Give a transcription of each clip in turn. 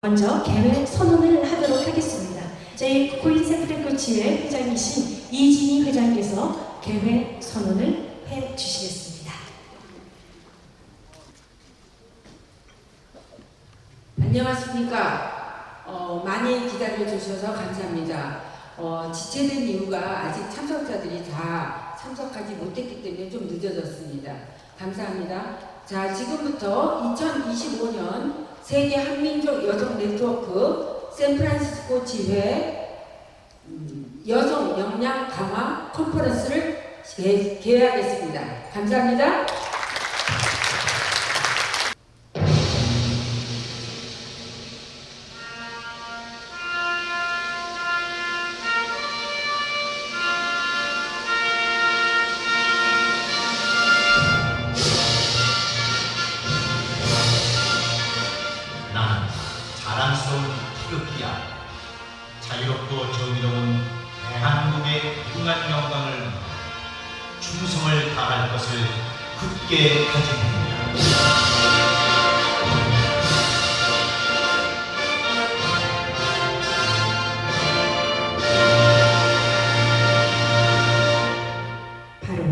먼저 개회 선언을 하도록 하겠습니다. 저희 코인세프랭크치회 회장이신 이진희 회장께서 개회 선언을 해 주시겠습니다. 안녕하십니까. 많이 기다려 주셔서 감사합니다. 지체된 이유가 아직 참석자들이 다 참석하지 못했기 때문에 좀 늦어졌습니다. 감사합니다. 자, 지금부터 2025년 세계 한민족 여성 네트워크 샌프란시스코 지회 여성 역량 강화 컨퍼런스를 개회하겠습니다. 감사합니다. 난 자랑스러운 태극기야. 자유롭고 정의로운 대한민국의 무궁한 영광을 충성을 다할 것을 굳게 다짐합니다. 바로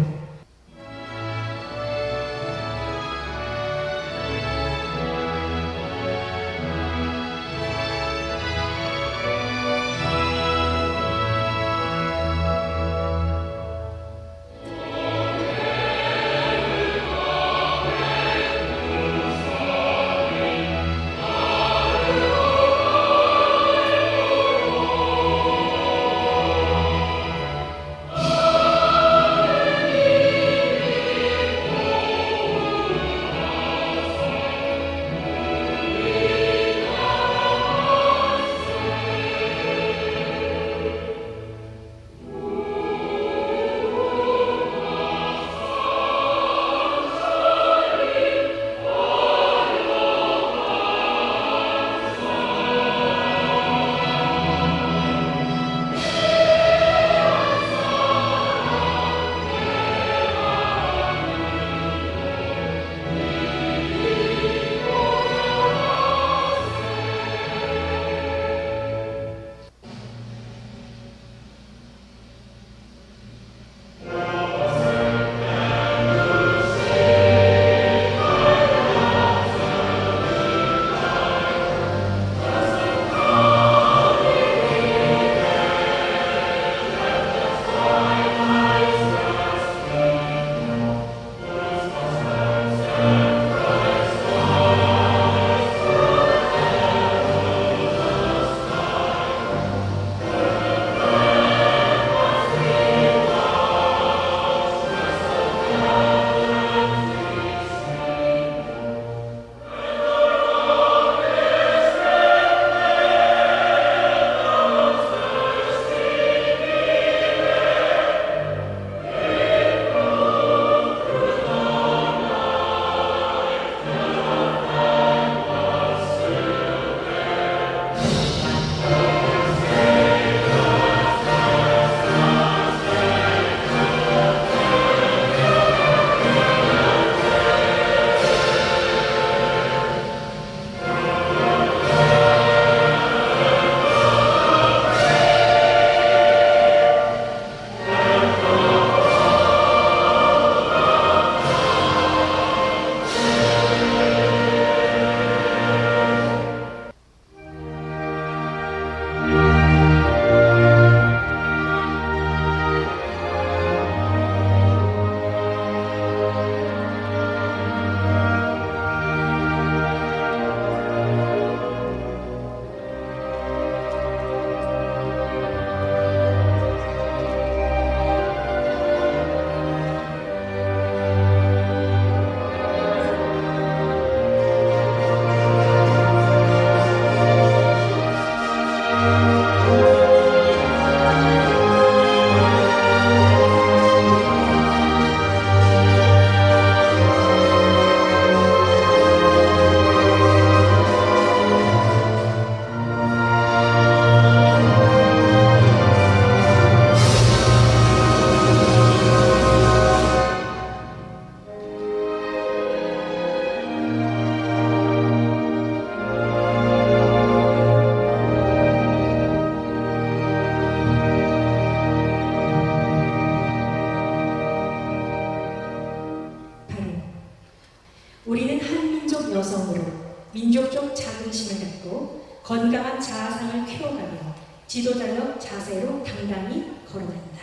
민족적 여성으로 민족적 자긍심을 갖고 건강한 자아상을 키워가며 지도자적 자세로 당당히 걸어간다.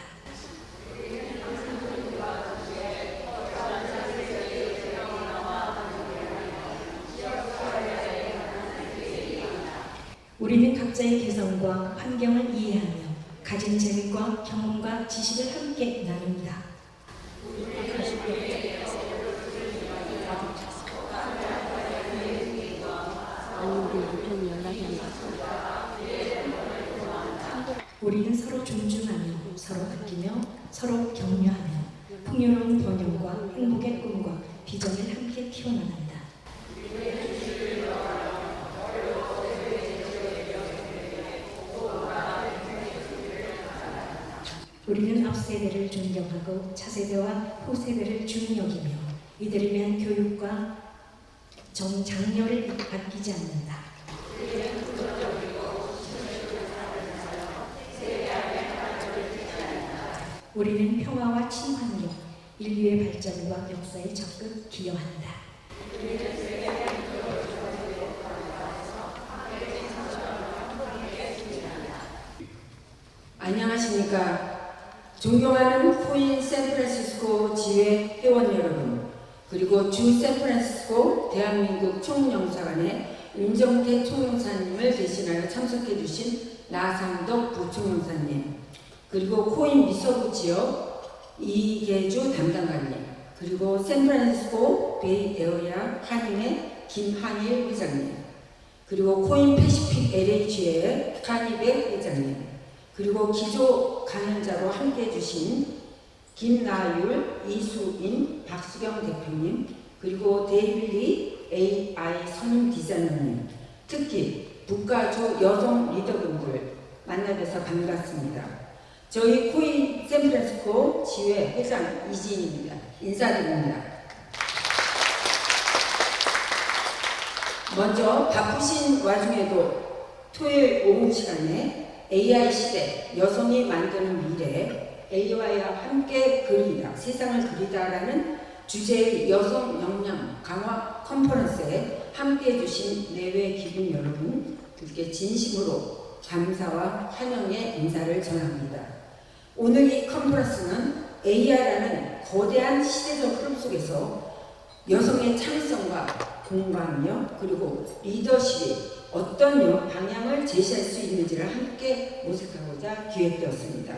우리는 각자의 개성과 환경을 이해하며 가진 재능과 경험과 지식을 함께 나눕니다. 우리는 서로 존중하며 서로 아끼며 서로 격려하며 풍요로운 번영과 행복의 꿈과 비전을 함께 키워나간다. 우리는 앞세대를 존경하고 차세대와 후세대를 중히 여기며 이들을 위한 교육과 장려를 아끼지 않는다. 우리는 평화와 친환경, 인류의 발전과 역사에 적극 기여한다. 안녕하십니까. 존경하는 코인 샌프란시스코 지회 회원 여러분, 그리고 주 샌프란시스코 대한민국 총영사관의 윤정태 총영사님을 대신하여 참석해 주신 나상덕 부총영사님, 그리고 코인 미서부 지역 이계주 담당관님, 그리고 샌프란시스코 베이 에어리아 한인회 김한일 회장님, 그리고 코인 패시픽 LH의 카니백 회장님, 그리고 기조 강연자로 함께해 주신 김나율, 이수인, 박수경 대표님, 그리고 데이빌리 AI 선임 디자이너님, 특히 북가주 여성 리더분들 만나뵈서 반갑습니다. 저희 코인 샌프란시스코 지회 회장 이지인입니다. 인사드립니다. 먼저 바쁘신 와중에도 토요일 오후 시간에 AI 시대 여성이 만드는 미래 AI와 함께 그리다 세상을 그리다라는 주제의 여성 역량 강화 컨퍼런스에 함께해 주신 내외 기분 여러분들께 진심으로 감사와 환영의 인사를 전합니다. 오늘 이 컨퍼런스는 AI라는 거대한 시대적 흐름 속에서 여성의 창의성과 공감력 그리고 리더십이 어떤 방향을 제시할 수 있는지를 함께 모색하고자 기획되었습니다.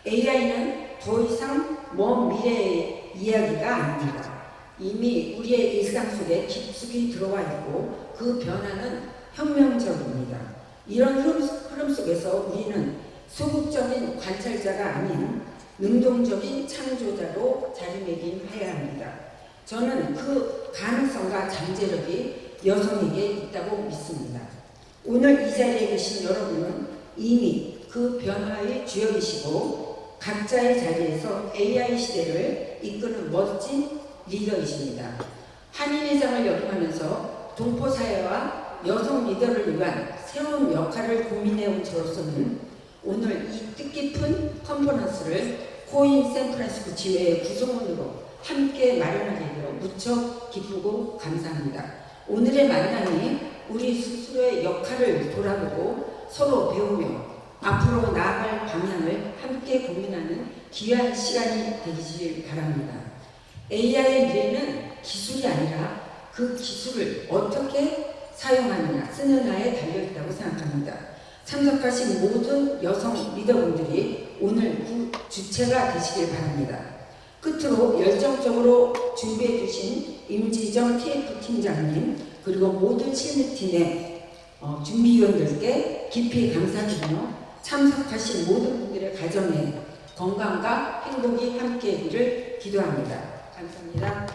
AI는 더 이상 먼 미래의 이야기가 아닙니다. 이미 우리의 일상 속에 깊숙이 들어와 있고 그 변화는 혁명적입니다. 이런 흐름 속에서 우리는 소극적인 관찰자가 아닌 능동적인 창조자로 자리매김해야 합니다. 저는 그 가능성과 잠재력이 여성에게 있다고 믿습니다. 오늘 이 자리에 계신 여러분은 이미 그 변화의 주역이시고 각자의 자리에서 AI 시대를 이끄는 멋진 리더이십니다. 한인회장을 역임하면서 동포사회와 여성 리더를 위한 새로운 역할을 고민해온 저로서는 오늘 이 뜻깊은 컨퍼런스를 코인 샌프란시스코 지회의 구성원으로 함께 마련하게 되어 무척 기쁘고 감사합니다. 오늘의 만남이 우리 스스로의 역할을 돌아보고 서로 배우며 앞으로 나아갈 방향을 함께 고민하는 귀한 시간이 되기를 바랍니다. AI의 미래는 기술이 아니라 그 기술을 어떻게 사용하느냐, 쓰느냐에 달려있다고 생각합니다. 참석하신 모든 여성 리더분들이 오늘 그 주체가 되시길 바랍니다. 끝으로 열정적으로 준비해 주신 임지정 TF 팀장님 그리고 모든 실무팀의 준비위원들께 깊이 감사드리며 참석하신 모든 분들의 가정에 건강과 행복이 함께하기를 기도합니다. 감사합니다.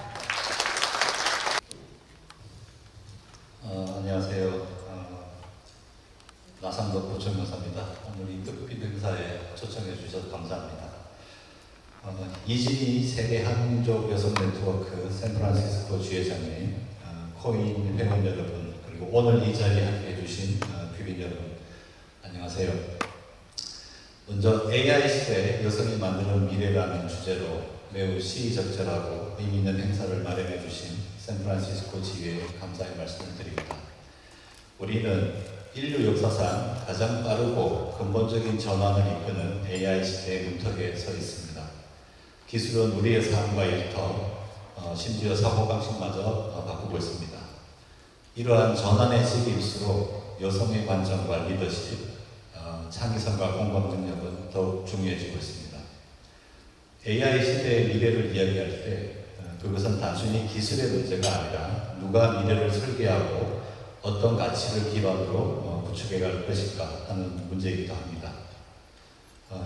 안녕하세요. 나상덕 부총영사입니다. 오늘 이 뜻깊은 행사에 초청해 주셔서 감사합니다. 이진희 세계 한민족 여성 네트워크 샌프란시스코 주회장님, 코인 회원 여러분, 그리고 오늘 이 자리에 함께 해주신 귀빈 여러분, 안녕하세요. 먼저 AI 시대 여성이 만드는 미래라는 주제로 매우 시의적절하고 의미 있는 행사를 마련해 주신 샌프란시스코 지회에 감사의 말씀을 드립니다. 우리는 인류 역사상 가장 빠르고 근본적인 전환을 이끄는 AI 시대의 문턱에 서 있습니다. 기술은 우리의 삶과 일터, 심지어 사고방식마저 바꾸고 있습니다. 이러한 전환의 시기일수록 여성의 관점과 리더십, 창의성과 공감 능력은 더욱 중요해지고 있습니다. AI 시대의 미래를 이야기할 때 그것은 단순히 기술의 문제가 아니라 누가 미래를 설계하고 어떤 가치를 기반으로 구축해갈 것일까 하는 문제이기도 합니다.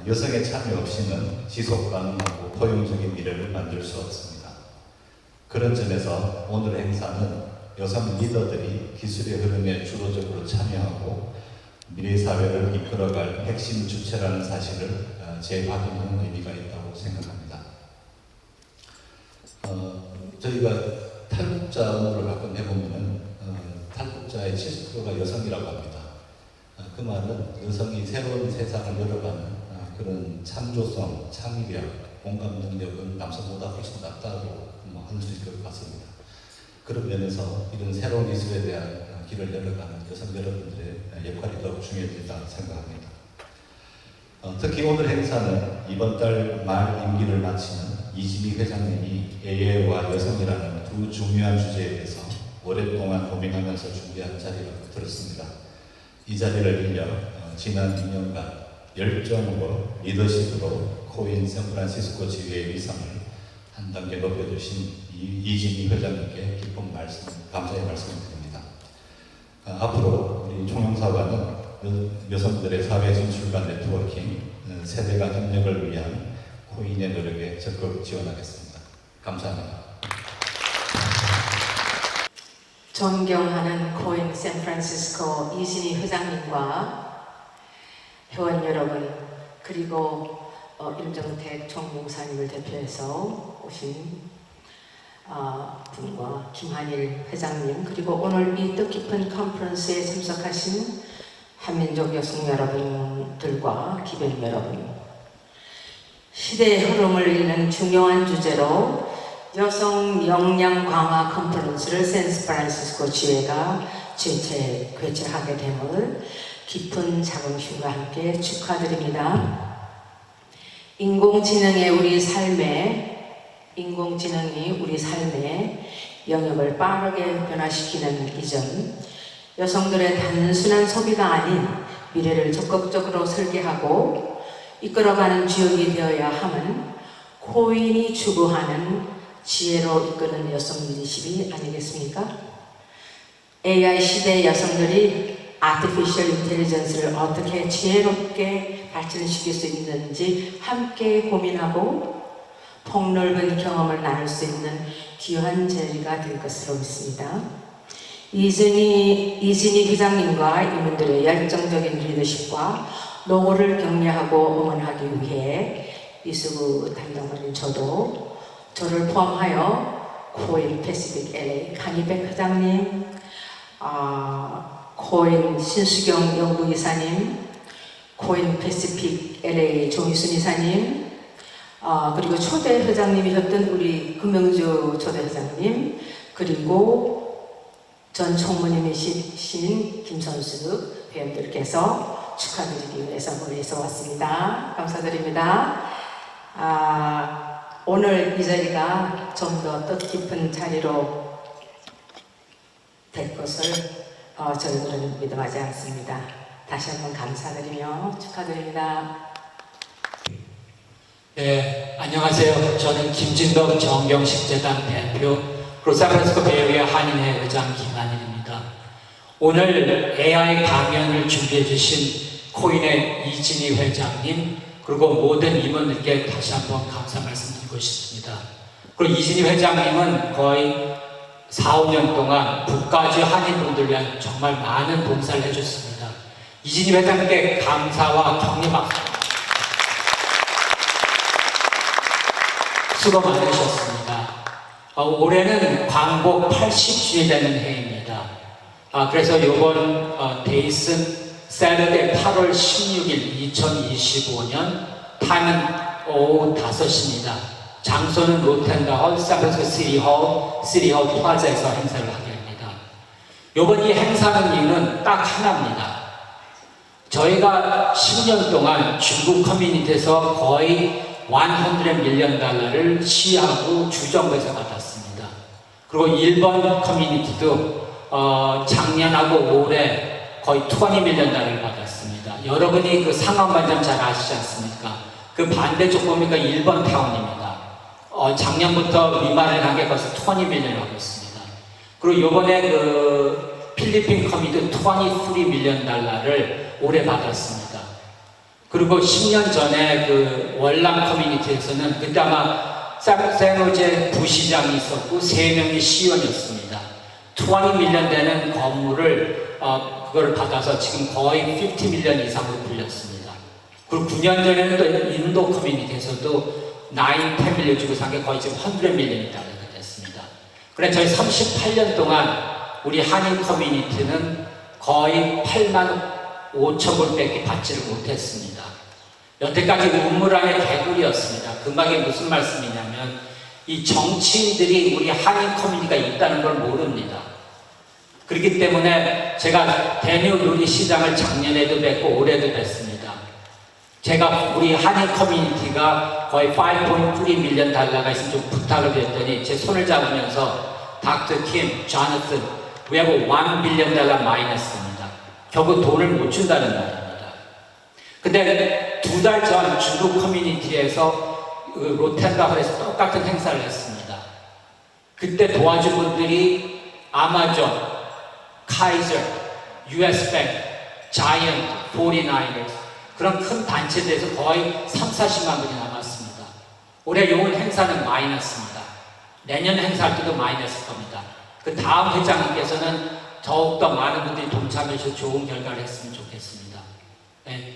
여성의 참여 없이는 지속 가능하고 포용적인 미래를 만들 수 없습니다. 그런 점에서 오늘 행사는 여성 리더들이 기술의 흐름에 주도적으로 참여하고 미래 사회를 이끌어갈 핵심 주체라는 사실을 재확인하는 의미가 있다고 생각합니다. 저희가 탈북자 업무를 가끔 해보면 탈북자의 70%가 여성이라고 합니다. 그 말은 여성이 새로운 세상을 열어가는 그런 창조성, 창의력, 공감 능력은 남성보다 훨씬 낫다고 할 수 있을 것 같습니다. 그런 면에서 이런 새로운 기술에 대한 길을 열어가는 여성 여러분들의 역할이 더욱 중요해진다 생각합니다. 특히 오늘 행사는 이번 달 말 임기를 마치는 이진희 회장님이 AI와 여성이라는 두 중요한 주제에 대해서 오랫동안 고민하면서 준비한 자리라고 들었습니다. 이 자리를 빌려 지난 2년간 열정으로 리더십으로 코인 샌프란시스코 지회의 위상을 한 단계 높여주신 이진희 회장님께 기쁜 말씀, 감사의 말씀을 드립니다. 앞으로 우리 총영사관은 여성들의 사회 진출과 네트워킹, 세대 간 협력을 위한 코인의 노력에 적극 지원하겠습니다. 감사합니다. 존경하는 코인 샌프란시스코 이진희 회장님과 회원 여러분, 그리고 임정택 총무사님을 대표해서 오신 분과 김한일 회장님, 그리고 오늘 이 뜻깊은 컨퍼런스에 참석하신 한민족 여성 여러분들과 기별 여러분, 시대의 흐름을 이는 중요한 주제로 여성 역량 강화 컨퍼런스를 샌프란시스코 지회가 개최하게 됨을 깊은 자긍심과 함께 축하드립니다. 인공지능이 우리 삶의 영역을 빠르게 변화시키는 이점, 여성들의 단순한 소비가 아닌 미래를 적극적으로 설계하고 이끌어가는 주역이 되어야 함은 코인이 추구하는 지혜로 이끄는 여성 리더십이 아니겠습니까? AI 시대의 여성들이 아티피셜 인텔리전스를 어떻게 지혜롭게 발전시킬 수 있는지 함께 고민하고 폭넓은 경험을 나눌 수 있는 귀한 자리가 될 것으로 믿습니다. 이진희 회장님과 이분들의 열정적인 리더십과 노고를 격려하고 응원하기 위해 이수구 담당관인 저를 포함하여 코인 패시픽 LA 강희백 회장님, 코인 신수경 연구이사님, 코인 패시픽 LA 조희순 이사님, 그리고 초대 회장님이셨던 우리 금명주 초대 회장님, 그리고 전 총무님이신 김선수 회원들께서 축하드리기 위해서 멀리서 왔습니다. 감사드립니다. 오늘 이 자리가 좀 더 뜻깊은 자리로 될 것을 저희들은 믿어하지 않습니다. 다시 한번 감사드리며 축하드립니다. 네, 안녕하세요. 저는 김진덕 정경식재단 대표, 그리고 샌프란시스코 베이에리아 한인회 회장 김한일입니다. 오늘 AI 강연을 준비해 주신 코인의 이진희 회장님, 그리고 모든 임원들께 다시 한번 감사 말씀드리고 싶습니다. 그리고 이진희 회장님은 거의 4, 5년 동안 북가주 한인분들 위한 정말 많은 봉사를 해줬습니다. 이진희 회장님께 감사와 격려 박수. 수고 많으셨습니다. 올해는 광복 80주년이 되는 해입니다. 그래서 이번 데이슨 셀러데이 8월 16일 2025년 타임은 오후 5시입니다. 장소는 롯텐다홀, 샌프란시스코 시티홀 플라자에서 행사를 하게 합니다. 이번 이 행사하는 이유는 딱 하나입니다. 저희가 10년 동안 중국 커뮤니티에서 거의 100 밀리언 달러를 시하고 주정부에서 받았습니다. 그리고 일본 커뮤니티도 작년하고 올해 거의 20 밀리언 달러를 받았습니다. 여러분이 그 상황만 좀 잘 아시지 않습니까? 그 반대쪽 보니까 일본 타운입니다. 작년부터 리마련하게 벌써 20 밀리언을 하고 있습니다. 그리고 요번에 그 필리핀 커뮤니티 23 밀리언 달러를 올해 받았습니다. 그리고 10년 전에 그 월남 커뮤니티에서는 그때 아마 샌호제 부시장이 있었고 3명이 시의원이었습니다. 20 밀리언 되는 건물을 그걸 받아서 지금 거의 50 밀리언 이상으로 불렸습니다. 그리고 9년 전에는 또 인도 커뮤니티에서도 9, 10 밀리언 주고 산 게 거의 지금 100 밀리언이 달러가 됐습니다. 그래 저희 38년 동안 우리 한인 커뮤니티는 거의 8만 5천 불밖에 받지를 못했습니다. 여태까지 우물안의 개구리였습니다. 그 말이 무슨 말씀이냐면 이 정치인들이 우리 한인 커뮤니티가 있다는 걸 모릅니다. 그렇기 때문에 제가 대뉴 요리 시장을 작년에도 뵙고 올해도 뵀습니다. 제가 우리 한인 커뮤니티가 거의 5.3 밀리언 달러가 있으면 좀 부탁을 드렸더니 제 손을 잡으면서 닥터 킴, 조나슨, we have 1 빌리언 달러 마이너스입니다. 결국 돈을 못 준다는 말입니다. 근데 2달 전 중국 커뮤니티에서 롯텐다홀에서 똑같은 행사를 했습니다. 그때 도와준 분들이 아마존, 카이저, US뱅크, 자이언트, 49ers 그런 큰 단체들에서 거의 3,40만 분이 남았습니다. 올해 요 행사는 마이너스입니다. 내년 행사할 때도 마이너스일 겁니다. 그 다음 회장님께서는 더욱더 많은 분들이 동참해 주셔서 좋은 결과를 했으면 좋겠습니다. 네,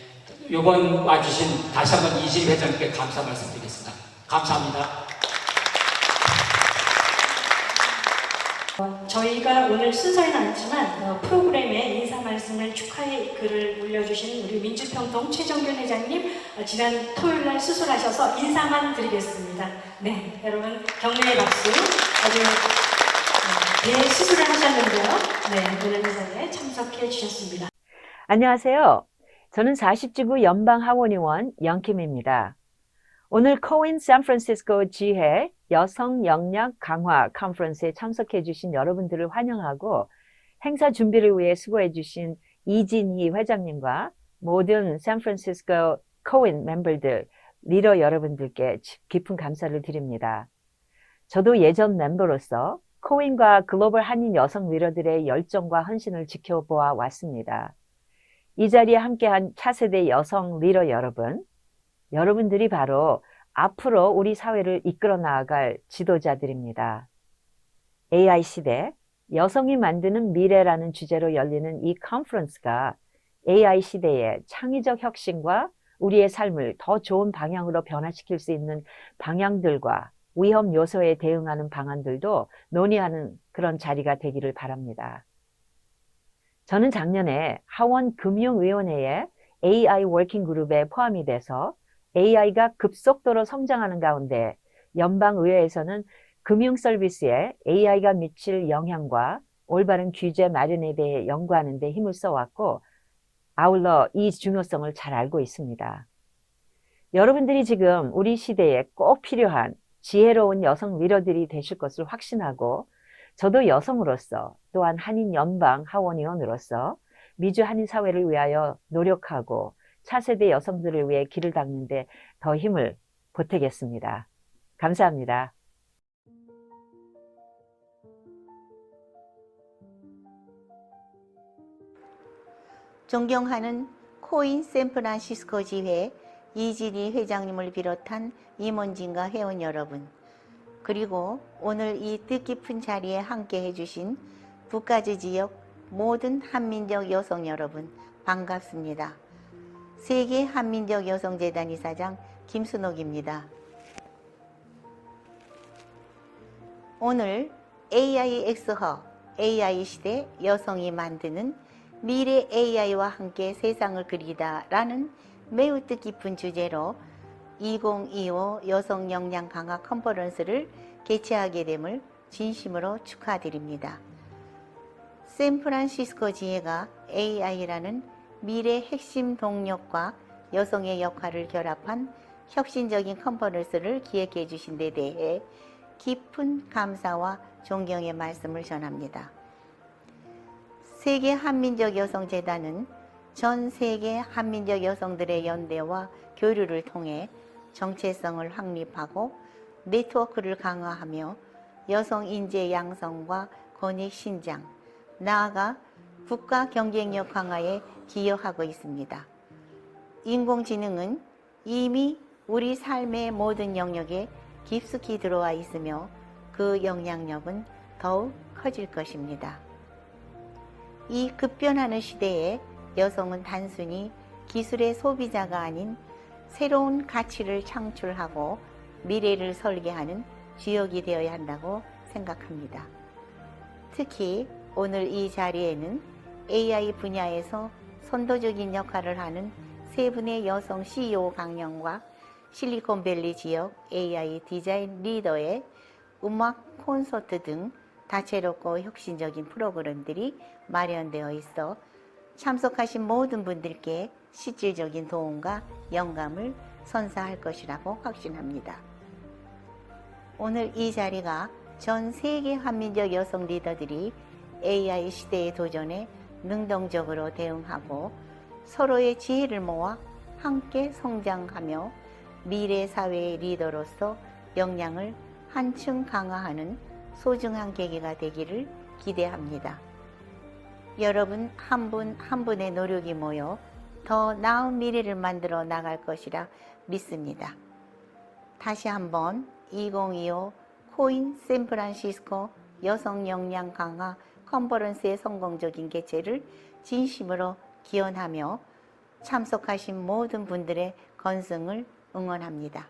이번 와주신 다시 한번 이진희 회장님께 감사 말씀드리겠습니다. 감사합니다. 저희가 오늘 순서에는 않지만 프로그램에 인사 말씀을 축하의 글을 올려주신 우리 민주평통 최정균 회장님 지난 토요일날 수술하셔서 인사만 드리겠습니다. 네, 여러분 격려의 박수. 아주 네, 수술을 하셨는데요. 네, 오늘 행사에 참석해 주셨습니다. 안녕하세요. 저는 40지구 연방하원의원 영킴입니다. 오늘 코인 샌프란시스코 지회 여성 역량 강화 컨퍼런스에 참석해 주신 여러분들을 환영하고 행사 준비를 위해 수고해 주신 이진희 회장님과 모든 샌프란시스코 코인 멤버들, 리더 여러분들께 깊은 감사를 드립니다. 저도 예전 멤버로서 코인과 글로벌 한인 여성 리더들의 열정과 헌신을 지켜보아 왔습니다. 이 자리에 함께한 차세대 여성 리더 여러분, 여러분들이 바로 앞으로 우리 사회를 이끌어 나아갈 지도자들입니다. AI 시대, 여성이 만드는 미래라는 주제로 열리는 이 컨퍼런스가 AI 시대의 창의적 혁신과 우리의 삶을 더 좋은 방향으로 변화시킬 수 있는 방향들과 위험 요소에 대응하는 방안들도 논의하는 그런 자리가 되기를 바랍니다. 저는 작년에 하원금융위원회의 AI 워킹 그룹에 포함이 돼서 AI가 급속도로 성장하는 가운데 연방의회에서는 금융 서비스에 AI가 미칠 영향과 올바른 규제 마련에 대해 연구하는 데 힘을 써왔고 아울러 이 중요성을 잘 알고 있습니다. 여러분들이 지금 우리 시대에 꼭 필요한 지혜로운 여성 리더들이 되실 것을 확신하고 저도 여성으로서 또한 한인 연방 하원의원으로서 미주 한인 사회를 위하여 노력하고 차세대 여성들을 위해 길을 닦는 데 더 힘을 보태겠습니다. 감사합니다. 존경하는 코인 샌프란시스코 지회 이진희 회장님을 비롯한 임원진과 회원 여러분, 그리고 오늘 이 뜻깊은 자리에 함께 해주신 북가주 지역 모든 한민족 여성 여러분 반갑습니다. 세계 한민족 여성재단 이사장 김순옥입니다. 오늘 AI X허 AI 시대 여성이 만드는 미래 AI와 함께 세상을 그리다 라는 매우 뜻깊은 주제로 2025 여성 역량 강화 컨퍼런스를 개최하게 됨을 진심으로 축하드립니다. 샌프란시스코 지회가 AI라는 미래 핵심 동력과 여성의 역할을 결합한 혁신적인 컨퍼런스를 기획해 주신 데 대해 깊은 감사와 존경의 말씀을 전합니다. 세계 한민족 여성재단은 전 세계 한민족 여성들의 연대와 교류를 통해 정체성을 확립하고 네트워크를 강화하며 여성 인재 양성과 권익 신장, 나아가 국가 경쟁력 강화에 기여하고 있습니다. 인공지능은 이미 우리 삶의 모든 영역에 깊숙이 들어와 있으며 그 영향력은 더욱 커질 것입니다. 이 급변하는 시대에 여성은 단순히 기술의 소비자가 아닌 새로운 가치를 창출하고 미래를 설계하는 주역이 되어야 한다고 생각합니다. 특히 오늘 이 자리에는 AI 분야에서 선도적인 역할을 하는 세 분의 여성 CEO 강령과 실리콘밸리 지역 AI 디자인 리더의 음악 콘서트 등 다채롭고 혁신적인 프로그램들이 마련되어 있어 참석하신 모든 분들께 실질적인 도움과 영감을 선사할 것이라고 확신합니다. 오늘 이 자리가 전 세계 한민족 여성 리더들이 AI 시대의 도전에 능동적으로 대응하고 서로의 지혜를 모아 함께 성장하며 미래 사회의 리더로서 역량을 한층 강화하는 소중한 계기가 되기를 기대합니다. 여러분 한 분 한 분의 노력이 모여 더 나은 미래를 만들어 나갈 것이라 믿습니다. 다시 한번 2025 코인 샌프란시스코 여성 역량 강화 컨퍼런스의 성공적인 개최를 진심으로 기원하며 참석하신 모든 분들의 건승을 응원합니다.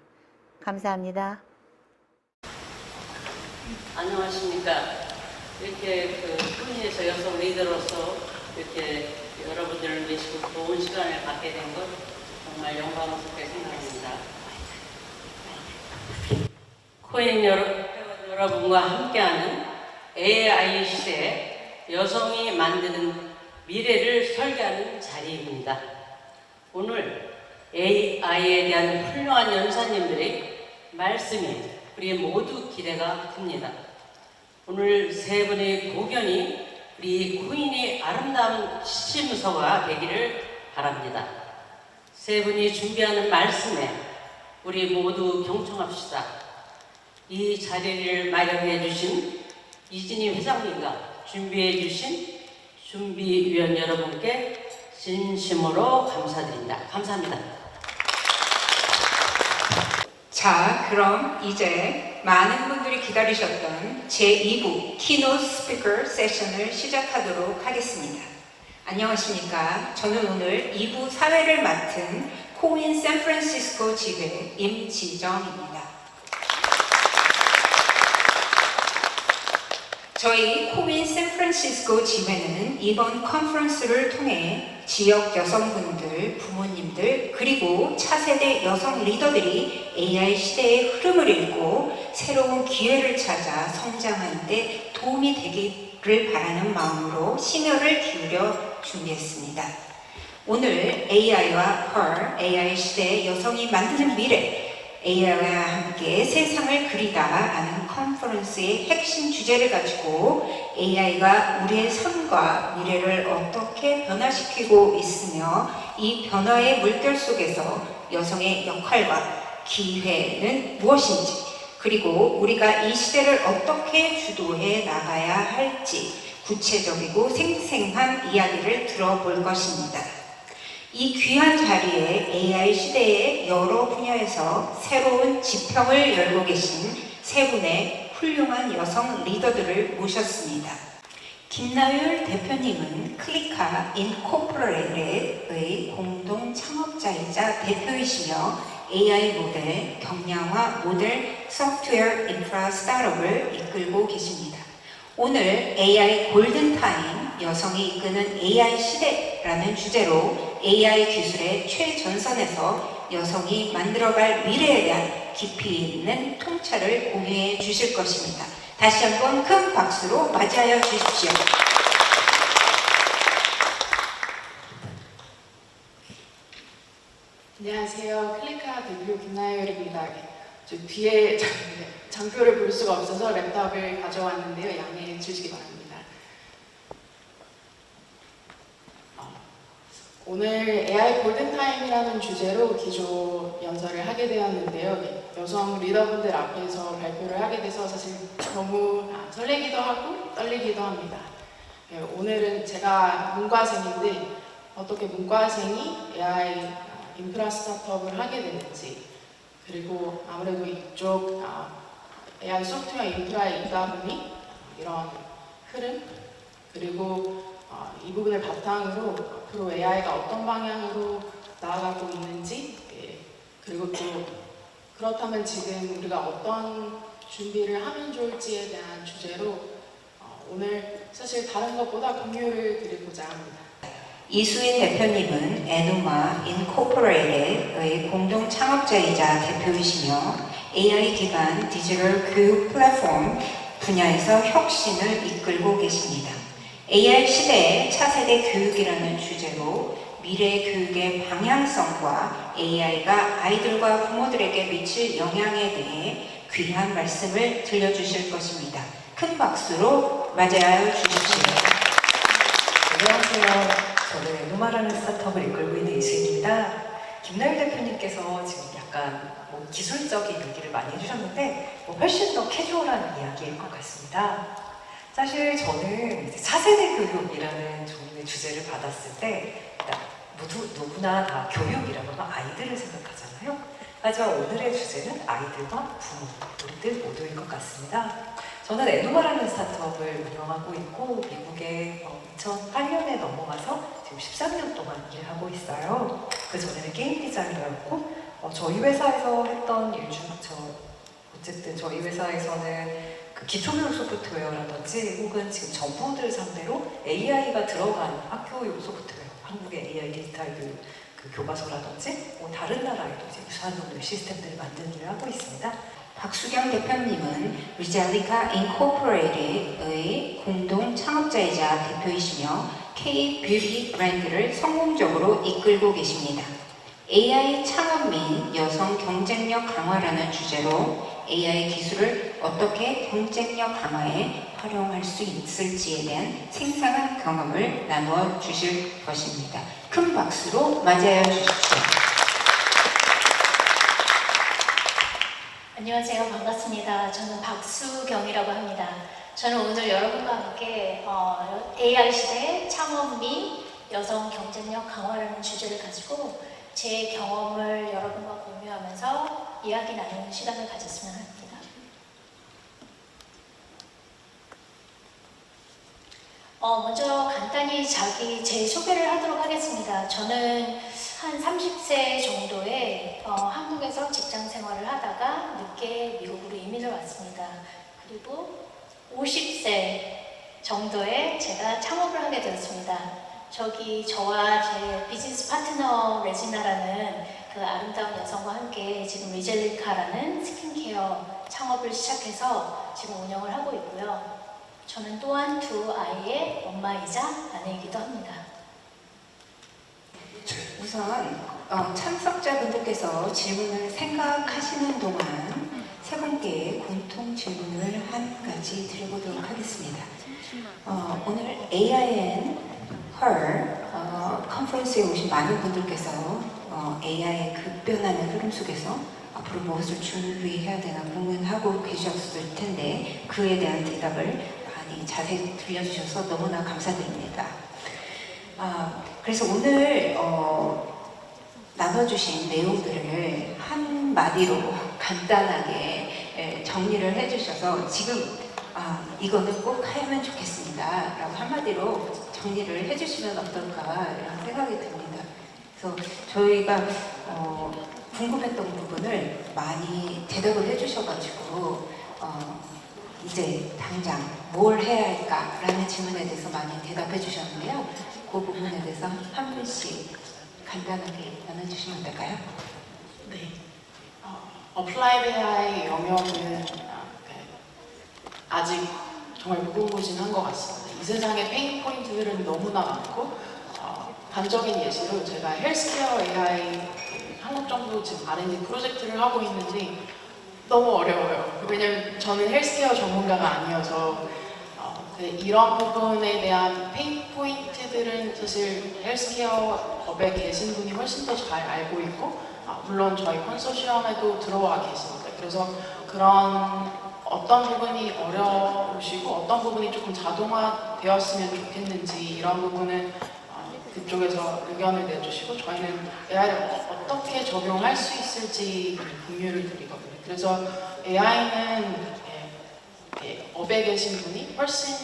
감사합니다. 안녕하십니까. 이렇게 코인에서 여성 리더로서 이렇게 여러분들을 모시고 좋은 시간을 갖게 된 것 정말 영광스럽게 생각합니다. 코인 여러분과 함께하는 AI 시대에 여성이 만드는 미래를 설계하는 자리입니다. 오늘 AI에 대한 훌륭한 연사님들의 말씀이 우리 모두 기대가 큽니다. 오늘 세 분의 공연이 우리 코인의 아름다운 시침서가 되기를 바랍니다. 세 분이 준비하는 말씀에 우리 모두 경청합시다. 이 자리를 마련해 주신 이진희 회장님과 준비해 주신 준비위원 여러분께 진심으로 감사드립니다. 감사합니다. 자, 그럼 이제 많은 분들이 기다리셨던 제2부 키노트 스피커 세션을 시작하도록 하겠습니다. 안녕하십니까. 저는 오늘 2부 사회를 맡은 코인 샌프란시스코 지회 임지정입니다. 저희 코인 샌프란시스코 지회는 이번 컨퍼런스를 통해 지역 여성분들, 부모님들, 그리고 차세대 여성 리더들이 AI 시대의 흐름을 읽고 새로운 기회를 찾아 성장하는 데 도움이 되기를 바라는 마음으로 심혈을 기울여 준비했습니다. 오늘 AI와 Her, AI 시대의 여성이 만드는 미래, AI와 함께 세상을 그리다라는 컨퍼런스의 핵심 주제를 가지고 AI가 우리의 삶과 미래를 어떻게 변화시키고 있으며 이 변화의 물결 속에서 여성의 역할과 기회는 무엇인지, 그리고 우리가 이 시대를 어떻게 주도해 나가야 할지 구체적이고 생생한 이야기를 들어볼 것입니다. 이 귀한 자리에 AI 시대의 여러 분야에서 새로운 지평을 열고 계신 세 분의 훌륭한 여성 리더들을 모셨습니다. 김나율 대표님은 클리카 인코퍼레이트의 공동 창업자이자 대표이시며 AI 모델, 경량화 모델 소프트웨어 인프라 스타트업을 이끌고 계십니다. 오늘 AI 골든타임, 여성이 이끄는 AI 시대라는 주제로 AI 기술의 최전선에서 여성이 만들어갈 미래에 대한 깊이 있는 통찰을 공유해 주실 것입니다. 다시 한번 큰 박수로 맞이하여 주십시오. 안녕하세요. 클리카 대표 김나열입니다. 저 뒤에 장표를 볼 수가 없어서 랩탑을 가져왔는데요. 양해해 주시기 바랍니다. 오늘 AI 골든타임이라는 주제로 기조 연설을 하게 되었는데요. 여성 리더분들 앞에서 발표를 하게 돼서 사실 너무 설레기도 하고 떨리기도 합니다. 오늘은 제가 문과생인데 어떻게 문과생이 AI 인프라 스타트업을 하게 되는지, 그리고 아무래도 이쪽 AI 소프트웨어 인프라에 있다 보니 이런 흐름, 그리고 이 부분을 바탕으로 앞으로 AI가 어떤 방향으로 나아가고 있는지, 그리고 또 그렇다면 지금 우리가 어떤 준비를 하면 좋을지에 대한 주제로 오늘 사실 다른 것보다 공유를 드리고자 합니다. 이수인 대표님은 에누마 인코퍼레이트의 공동 창업자이자 대표이시며 AI 기반 디지털 교육 플랫폼 분야에서 혁신을 이끌고 계십니다. AI 시대의 차세대 교육이라는 주제로 미래 교육의 방향성과 AI가 아이들과 부모들에게 미칠 영향에 대해 귀한 말씀을 들려주실 것입니다. 큰 박수로 맞이하여 주십시오. 안녕하세요. 저는 에누마라는 스타트업을 이끌고 있는 이수입니다. 김나율 대표님께서 지금 약간 기술적인 얘기를 많이 해주셨는데 훨씬 더 캐주얼한 이야기일 것 같습니다. 사실 저는 이제 차세대 교육이라는 종류의 주제를 받았을 때 누구나 다 교육이라고 하면 아이들을 생각하잖아요. 하지만 오늘의 주제는 아이들과 부모, 우리들 모두일 것 같습니다. 저는 에누마라는 스타트업을 운영하고 있고 미국에 2008년에 넘어가서 지금 13년 동안 일하고 있어요. 그 전에는 게임 디자이너였고 저희 회사에서 했던 일 중 어쨌든 저희 회사에서는 그 기초교육 소프트웨어라든지 혹은 지금 정부들 상대로 AI가 들어간 학교용 소프트웨어, 한국의 AI 디지털 교육 그 교과서라든지 다른 나라에도 이제 유사한 정도의 시스템들을 만드는 일을 하고 있습니다. 박수경 대표님은 리젤리카 인코퍼레이트의 공동 창업자이자 대표이시며 K-뷰티 브랜드를 성공적으로 이끌고 계십니다. AI 창업 및 여성 경쟁력 강화라는 주제로 AI 기술을 어떻게 경쟁력 강화에 활용할 수 있을지에 대한 생생한 경험을 나누어 주실 것입니다. 큰 박수로 맞이하여 주십시오. 안녕하세요. 반갑습니다. 저는 박수경이라고 합니다. 저는 오늘 여러분과 함께 AI 시대의 창업 및 여성 경쟁력 강화라는 주제를 가지고 제 경험을 여러분과 공유하면서 이야기 나누는 시간을 가졌으면 합니다. 먼저 간단히 제 소개를 하도록 하겠습니다. 저는 한 30세 정도에 한국에서 직장 생활을 하다가 늦게 미국으로 이민을 왔습니다. 그리고 50세 정도에 제가 창업을 하게 되었습니다. 저와 제 비즈니스 파트너 레지나라는 그 아름다운 여성과 함께 지금 리젤리카라는 스킨케어 창업을 시작해서 지금 운영을 하고 있고요. 저는 또한 2 아이의 엄마이자 아내이기도 합니다. 우선 참석자분들께서 질문을 생각하시는 동안 세 분께 공통 질문을 한 가지 드려보도록 하겠습니다. 오늘 AIN Her 컨퍼런스에 오신 많은 분들께서 AI의 급변하는 흐름 속에서 앞으로 무엇을 준비해야 되나 고민하고 계셨을 텐데 그에 대한 대답을 많이 자세히 들려주셔서 너무나 감사드립니다. 그래서 오늘 나눠주신 내용들을 한마디로 간단하게 정리를 해주셔서 지금 이거는 꼭 하면 좋겠습니다 라고 한마디로 정리를 해주시면 어떨까 이런 생각이 듭니다. 그래서 저희가 궁금했던 부분을 많이 대답을 해주셔가지고 이제 당장 뭘 해야 할까 라는 질문에 대해서 많이 대답해 주셨는데요. 그 부분에 대해서 한 분씩 간단하게 나눠주시면 될까요? 네. 어플라이드 AI 영역은 아직 정말 무궁무진한 것 같습니다. 이 세상에 페인 포인트들은 너무나 많고 단적인 예시로 제가 헬스케어 AI 한국 정도 지금 R&D 프로젝트를 하고 있는데 너무 어려워요. 왜냐면 저는 헬스케어 전문가가 아니어서 이런 부분에 대한 페인 포인트들은 사실 헬스케어 업에 계신 분이 훨씬 더 잘 알고 있고 물론 저희 컨소시엄에도 들어와 계십니다. 그래서 그런 어떤 부분이 어려우시고 어떤 부분이 조금 자동화되었으면 좋겠는지 이런 부분은 그쪽에서 의견을 내주시고 저희는 AI를 어떻게 적용할 수 있을지 공유를 드리거든요. 그래서 AI는 업에 계신 분이 훨씬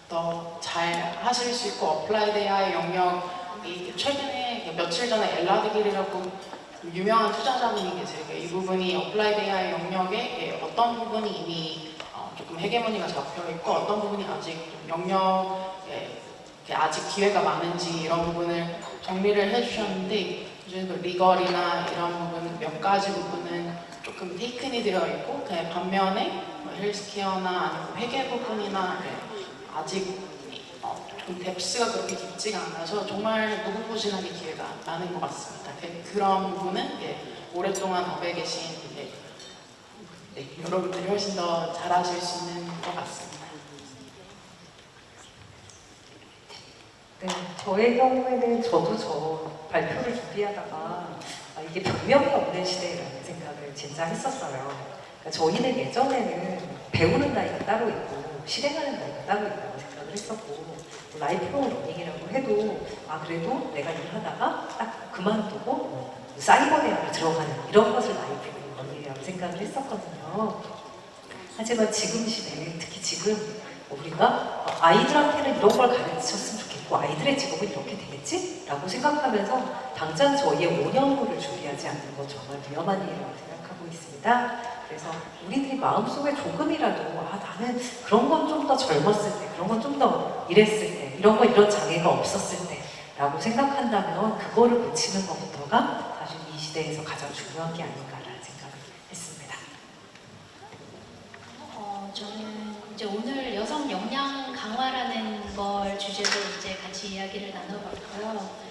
더 잘 하실 수 있고 어플라이드 AI 영역이 최근에 며칠 전에 엘라드길이라고 유명한 투자자분이 계세요. 이 부분이 어플라이드 AI 영역에 어떤 부분이 이미 조금 헤게모니가 잡혀 있고 어떤 부분이 아직 영역에 아직 기회가 많은지 이런 부분을 정리를 해주셨는데 리걸이나 이런 부분 몇 가지 부분은 조금 테이큰이 되어 있고 반면에 헬스케어나 아니면 회계 부분이나 아직 조금 뎁스가 그렇게 깊지가 않아서 정말 무궁무진하게 기회가 많은 것 같습니다. 그런 부분은 오랫동안 업에 계신 여러분들이 훨씬 더 잘하실 수 있는 것 같습니다. 네, 저의 경우에는 저도 저 발표를 준비하다가 이게 변명이 없는 시대라는 생각을 진짜 했었어요. 그러니까 저희는 예전에는 배우는 나이가 따로 있고 실행하는 나이가 따로 있다고 생각을 했었고 라이프롱 러닝이라고 해도 그래도 내가 일하다가 딱 그만두고 사이버 대학을 들어가는 이런 것을 라이프롱 러닝이라고 생각을 했었거든요. 하지만 지금 시대에 특히 지금 우리가 아이들한테는 이런 걸 가르쳤으면 좋겠고 아이들의 직업은 이렇게 되겠지? 라고 생각하면서 당장 저희의 5년 후를 준비하지 않는 건 정말 위험한 일이라고 생각하고 있습니다. 그래서 우리들이 마음속에 조금이라도 나는 그런 건 좀 더 젊었을 때, 그런 건 좀 더 이랬을 때, 이런 거 이런 장애가 없었을 때 라고 생각한다면 그거를 고치는 것부터가 사실 이 시대에서 가장 중요한 게 아닌가라는 생각을 했습니다. 저는 이제 오늘 여성 역량 강화라는 걸 주제로 이제 같이 이야기를 나눠봤고요.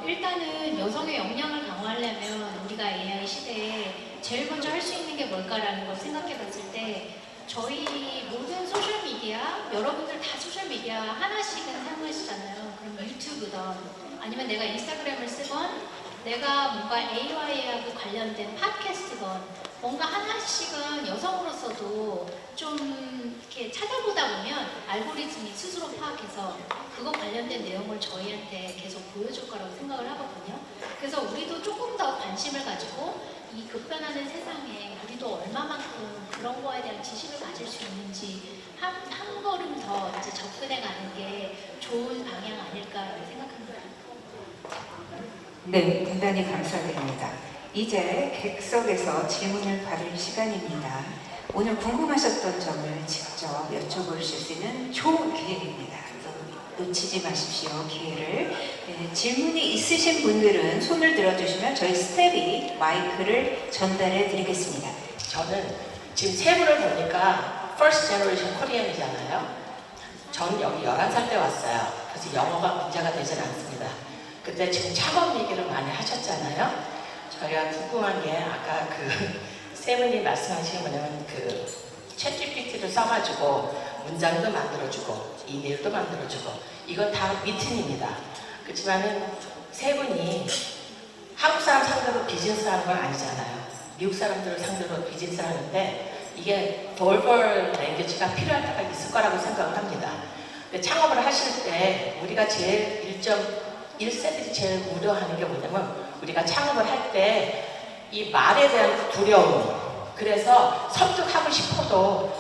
일단은 여성의 역량을 강화하려면 우리가 AI 시대에 제일 먼저 할 수 있는 게 뭘까라는 걸 생각해 봤을 때 저희 모든 소셜미디어, 여러분들 다 소셜미디어 하나씩은 사용하시잖아요. 그럼 유튜브든 아니면 내가 인스타그램을 쓰건 내가 뭔가 AI하고 관련된 팟캐스트건 뭔가 하나씩은 여성으로서도 좀 이렇게 찾아보다 보면 알고리즘이 스스로 파악해서 그거 관련된 내용을 저희한테 계속 보여줄 거라고 생각을 하거든요. 그래서 우리도 조금 더 관심을 가지고 이 급변하는 세상에 우리도 얼마만큼 그런 거에 대한 지식을 가질 수 있는지 한 걸음 더 이제 접근해 가는 게 좋은 방향 아닐까라고 생각합니다. 네, 대단히 감사드립니다. 이제 객석에서 질문을 받을 시간입니다. 오늘 궁금하셨던 점을 직접 여쭤보실 수 있는 좋은 기회입니다. 놓치지 마십시오, 기회를. 네, 질문이 있으신 분들은 손을 들어주시면 저희 스텝이 마이크를 전달해 드리겠습니다. 저는 지금 세 분을 보니까 First Generation Korean이잖아요. 전 여기 11살 때 왔어요. 그래서 영어가 문제가 되질 않습니다. 근데 지금 창업 얘기를 많이 하셨잖아요. 저희가 궁금한 게 아까 세 분이 말씀하신 게 뭐냐면 챗 GPT를 써가지고 문장도 만들어주고 이메일도 만들어주고 이건 다 미팅입니다. 그렇지만은 세 분이 한국 사람 상대로 비즈니스 하는 건 아니잖아요. 미국 사람들을 상대로 비즈니스 하는데 이게 벌벌 랭귀지가 필요할 때가 있을 거라고 생각을 합니다. 근데 창업을 하실 때 우리가 제일 1세들이 제일 우려하는 게 뭐냐면 우리가 창업을 할 때 이 말에 대한 두려움, 그래서 설득하고 싶어도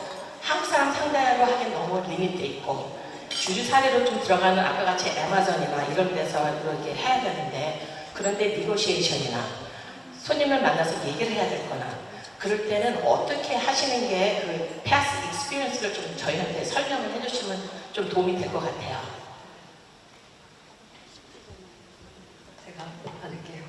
한국 사람 상대로 하기엔 너무 리밋돼 있고 주류 사례로 좀 들어가는 아까 같이 애마존이나 이런 데서 이렇게 해야 되는데 그런데 니고시에이션이나 손님을 만나서 얘기를 해야 될 거나 그럴 때는 어떻게 하시는 게 그 패스 익스피리언스를 좀 저희한테 설명을 해주시면 좀 도움이 될 것 같아요. 제가 받을게요.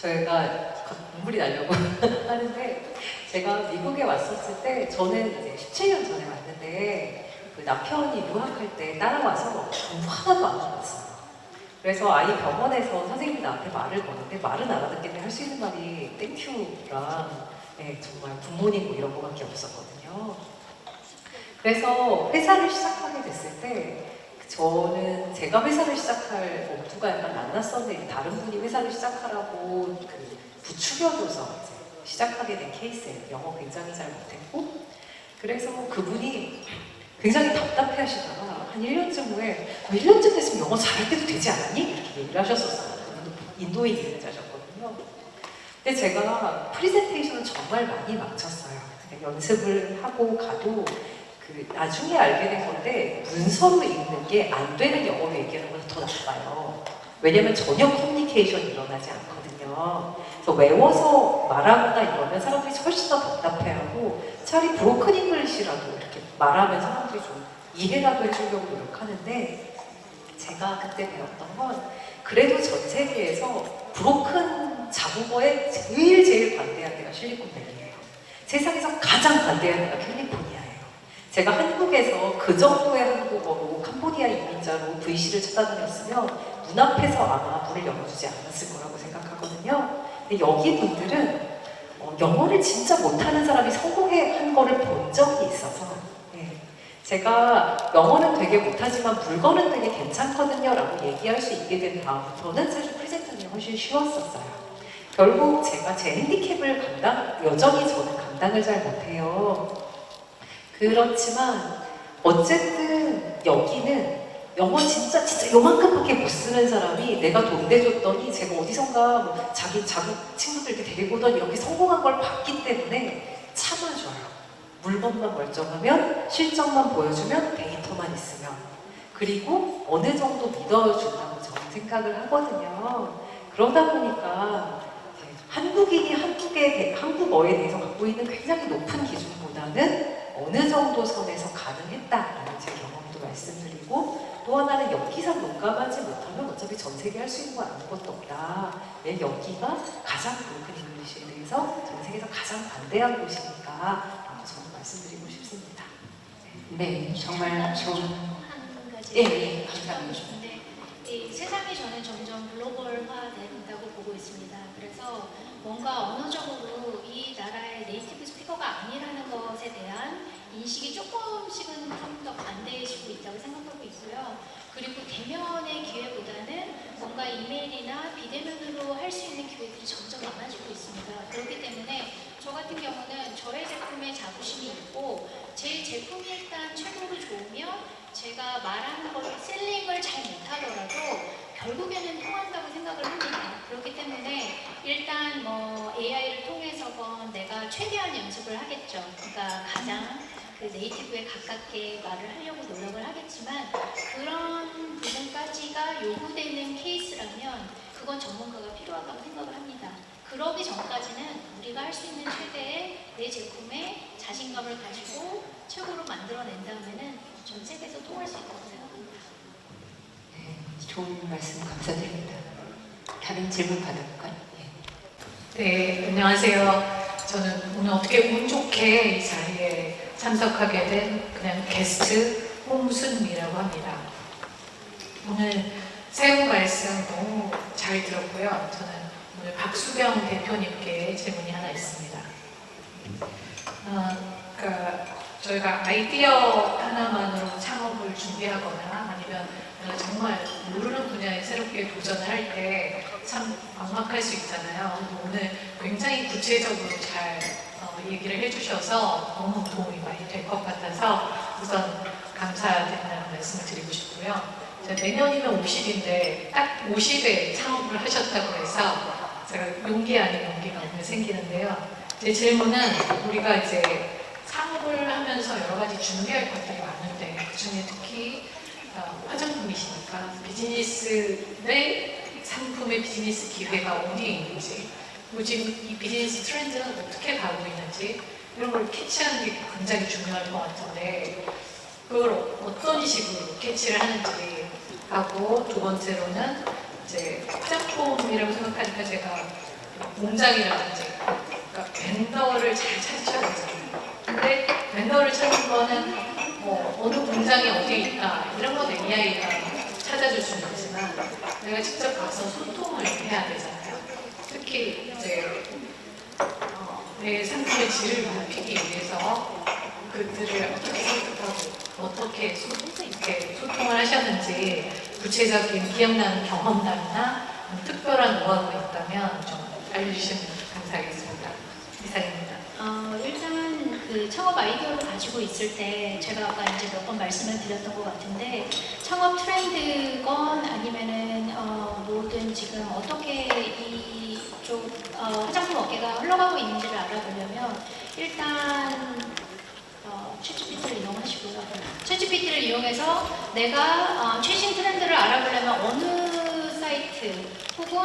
저희가 눈물이 나려고 하는데 제가 미국에 왔었을 때 저는 이제 17년 전에 왔는데 그 남편이 유학할 때 따라와서 공부 하나도 안 해봤어요. 그래서 아이 병원에서 선생님이 나한테 말을 거는데 말은 알아듣겠는데 할 수 있는 말이 땡큐랑 네, 정말 굿모닝 뭐 이런 거밖에 없었거든요. 그래서 회사를 시작하게 됐을 때 저는 제가 회사를 시작할 엄두가 약간 안 났었는데 다른 분이 회사를 시작하라고 그 부추겨줘서 이제 시작하게 된 케이스예요. 영어 굉장히 잘 못했고 그래서 그분이 굉장히 답답해 하시다가 한 1년쯤 후에 1년쯤 됐으면 영어 잘할 때도 되지 않았니? 이렇게 얘기를 하셨었어요. 인도인 유학자셨거든요. 근데 제가 프리젠테이션을 정말 많이 망쳤어요. 그냥 연습을 하고 가도 그 나중에 알게 된 건데 문서로 읽는 게 안 되는 영어로 얘기하는 것보다 더 나빠요. 왜냐면 전혀 커뮤니케이션이 일어나지 않거든요. 그래서 외워서 말하거나 이러면 사람들이 훨씬 더 답답해하고 차라리 브로큰 잉글리시라도 이렇게 말하면 사람들이 좀 이해라도 해주려고 노력하는데 제가 그때 배웠던 건 그래도 전 세계에서 브로큰 자국어에 제일 반대한 데가 실리콘밸리예요. 세상에서 가장 반대한 데가 캘리포니아예요. 제가 한국에서 그 정도의 한국어로 캄보디아 이민자로 VC를 찾아다녔으면 문 앞에서 아마 문을 열어주지 않았을 거라고 생각하거든요. 근데 여기 분들은 영어를 진짜 못하는 사람이 성공한 거를 본 적이 있어서 제가 영어는 되게 못하지만 물건은 되게 괜찮거든요 라고 얘기할 수 있게 된 다음부터는 사실 프레젠테이션이 훨씬 쉬웠었어요. 결국 제가 제 핸디캡을 여전히 저는 감당을 잘 못해요. 그렇지만 어쨌든 여기는 영어 진짜 요만큼밖에 못 쓰는 사람이 내가 돈 대줬더니 제가 어디선가 뭐 자기 친구들 이렇게 데리고 오더니 이렇게 성공한 걸 봤기 때문에 참아줘요. 물건만 멀쩡하면 실적만 보여주면 데이터만 있으면 그리고 어느 정도 믿어준다고 저는 생각을 하거든요. 그러다 보니까 한국인이 한국어에 대해서 갖고 있는 굉장히 높은 기준보다는 어느 정도 선에서 가능했다라는 제 경험도 말씀드리고 또 하나는 여기서 농감하지 못하면 어차피 전 세계 할 수 있는 건 아무것도 없다. 왜 여기가 가장 브로큰 잉글리시에 대해서 전 세계에서 가장 반대한 곳이니까 저는 말씀드리고 싶습니다. 네, 정말 좋은. 한 가지 네, 감사합니다. 이 세상이 저는 점점 글로벌화된다고 보고 있습니다. 그래서 뭔가 언어적으로 이 나라의 네이티브 스피커가 아니라는 것에 대한 인식이 조금씩은 좀 더 반대해지고 있다고 생각하고 있고요. 그리고 대면의 기회보다는 뭔가 이메일이나 비대면으로 할 수 있는 기회들이 점점 많아지고 있습니다. 그렇기 때문에 저 같은 경우는 저의 제품에 자부심이 있고 제 제품이 일단 최고로 좋으면 제가 말하는 걸 셀링을 잘 못하더라도 결국에는 통한다고 생각을 합니다. 그렇기 때문에 일단 뭐 AI를 통해서건 내가 최대한 연습을 하겠죠. 그러니까 가장 그 네이티브에 가깝게 말을 하려고 노력을 하겠지만 그런 부분까지가 요구되는 케이스라면 그건 전문가가 필요하다고 생각을 합니다. 그러기 전까지는 우리가 할 수 있는 최대의 내 제품에 자신감을 가지고 최고로 만들어낸다면은 전 세계에서 통할 수 있다고 생각합니다. 네, 좋은 말씀 감사드립니다. 다른 질문 받아볼까요? 네, 안녕하세요. 저는 오늘 어떻게 운 좋게 이 자리에 참석하게 된 그냥 게스트 홍순미라고 합니다. 오늘 새우 말씀 너무 잘 들었고요. 저는 오늘 박수경 대표님께 질문이 하나 있습니다. 그러니까 저희가 아이디어 하나만으로 창업을 준비하거나 아니면 내가 정말 모르는 분야에 새롭게 도전을 할 때 참 막막할 수 있잖아요. 오늘 굉장히 구체적으로 잘 얘기를 해주셔서 너무 도움이 많이 될 것 같아서 우선 감사드린다는 말씀을 드리고 싶고요. 내년이면 50인데 딱 50에 창업을 하셨다고 해서 제가 용기 아닌 용기가 오늘 생기는데요. 제 질문은 우리가 이제 창업을 하면서 여러 가지 준비할 것들이 많은데 그중에 특히 화장품이시니까 비즈니스의 상품의 비즈니스 기회가 어디에 있는지 그리고 지금 이 비즈니스 트렌드는 어떻게 가고 있는지 이런 걸 캐치하는 게 굉장히 중요할 것 같은데 그걸 어떤 식으로 캐치를 하는지 하고 두 번째로는 이제 화장품이라고 생각하니까 제가 공장이라든지 그러니까 벤더를 잘 찾으셔야 되잖아요. 근데 벤더를 찾는 거는 뭐 어느 공장이 어디에 있다 이런 건 AI가 찾아줄 수는 있지만 내가 직접 가서 소통을 해야 되잖아요. 특히 이제 내 상품의 질을 높이기 위해서 그들을 어떻게 설득하고 어떻게 이렇게 소통을 하셨는지 구체적인 기억나는 경험담이나 특별한 노하우가 있다면 좀 알려주시면 감사하겠습니다. 이상입니다. 일단 그 창업 아이디어를 가지고 있을 때 제가 아까 이제 몇 번 말씀을 드렸던 것 같은데 창업 트렌드건 아니면은 모든 지금 어떻게 이쪽 화장품 업계가 흘러가고 있는지를 알아보려면 일단 챗GPT를 이용하시고요. 챗GPT를 이용해서 내가 최신 트렌드를 알아보려면 어느 사이트 혹은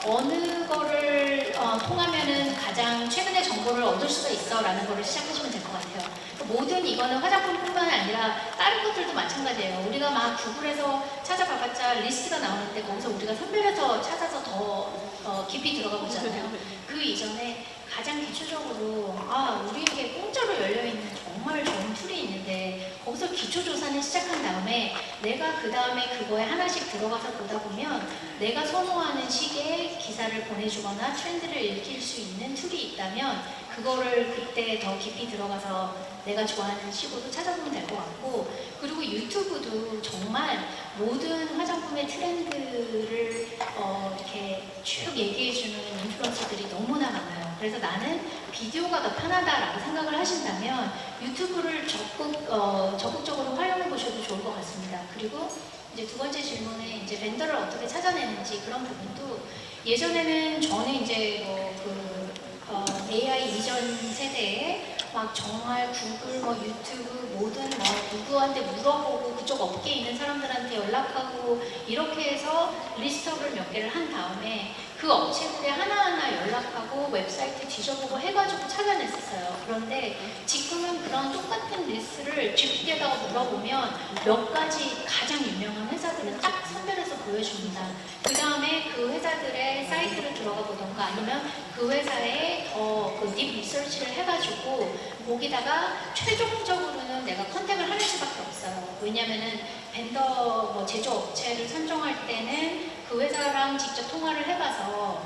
어느 거를 통하면은 가장 최근의 정보를 얻을 수가 있어라는 거를 시작하시면 될 것 같아요. 모든 이거는 화장품뿐만 아니라 다른 것들도 마찬가지예요. 우리가 막 구글에서 찾아봐봤자 리스트가 나오는데 거기서 우리가 선별해서 찾아서 더 깊이 들어가 보잖아요. 그 이전에 가장 기초적으로 우리에게 공짜로 열려있는 정말 좋은 툴이 있는데 거기서 기초조사는 시작한 다음에 내가 그 다음에 그거에 하나씩 들어가서 보다 보면 내가 선호하는 시기에 기사를 보내주거나 트렌드를 읽힐 수 있는 툴이 있다면 그거를 그때 더 깊이 들어가서 내가 좋아하는 식으로 찾아보면 될 것 같고, 그리고 유튜브도 정말 모든 화장품의 트렌드를 이렇게 쭉 얘기해주는 인플루언서들이 너무나 많아요. 그래서 나는 비디오가 더 편하다라고 생각을 하신다면 유튜브를 적극적으로 활용해 보셔도 좋을 것 같습니다. 그리고 이제 두 번째 질문에 이제 벤더를 어떻게 찾아내는지 그런 부분도 예전에는 저는 이제 AI 이전 세대에 막 정말 구글, 유튜브 모든 누구한테 물어보고 그쪽 업계에 있는 사람들한테 연락하고 이렇게 해서 리스트업을 몇 개를 한 다음에 그 업체들에 하나하나 연락하고 웹사이트 뒤져보고 해가지고 찾아냈었어요. 그런데 지금은 그런 똑같은 리스트를 GPT에다가 물어보면 몇 가지 가장 유명한 회사들을 딱 선별해서 보여줍니다. 그 다음에 그 회사들의 사이트를 들어가 보던가 아니면 그 회사에 딥 리서치를 해가지고 거기다가 최종적으로는 내가 컨택을 하는 수밖에 없어요. 왜냐면은 벤더 제조업체를 선정할 때는 그 회사랑 직접 통화를 해봐서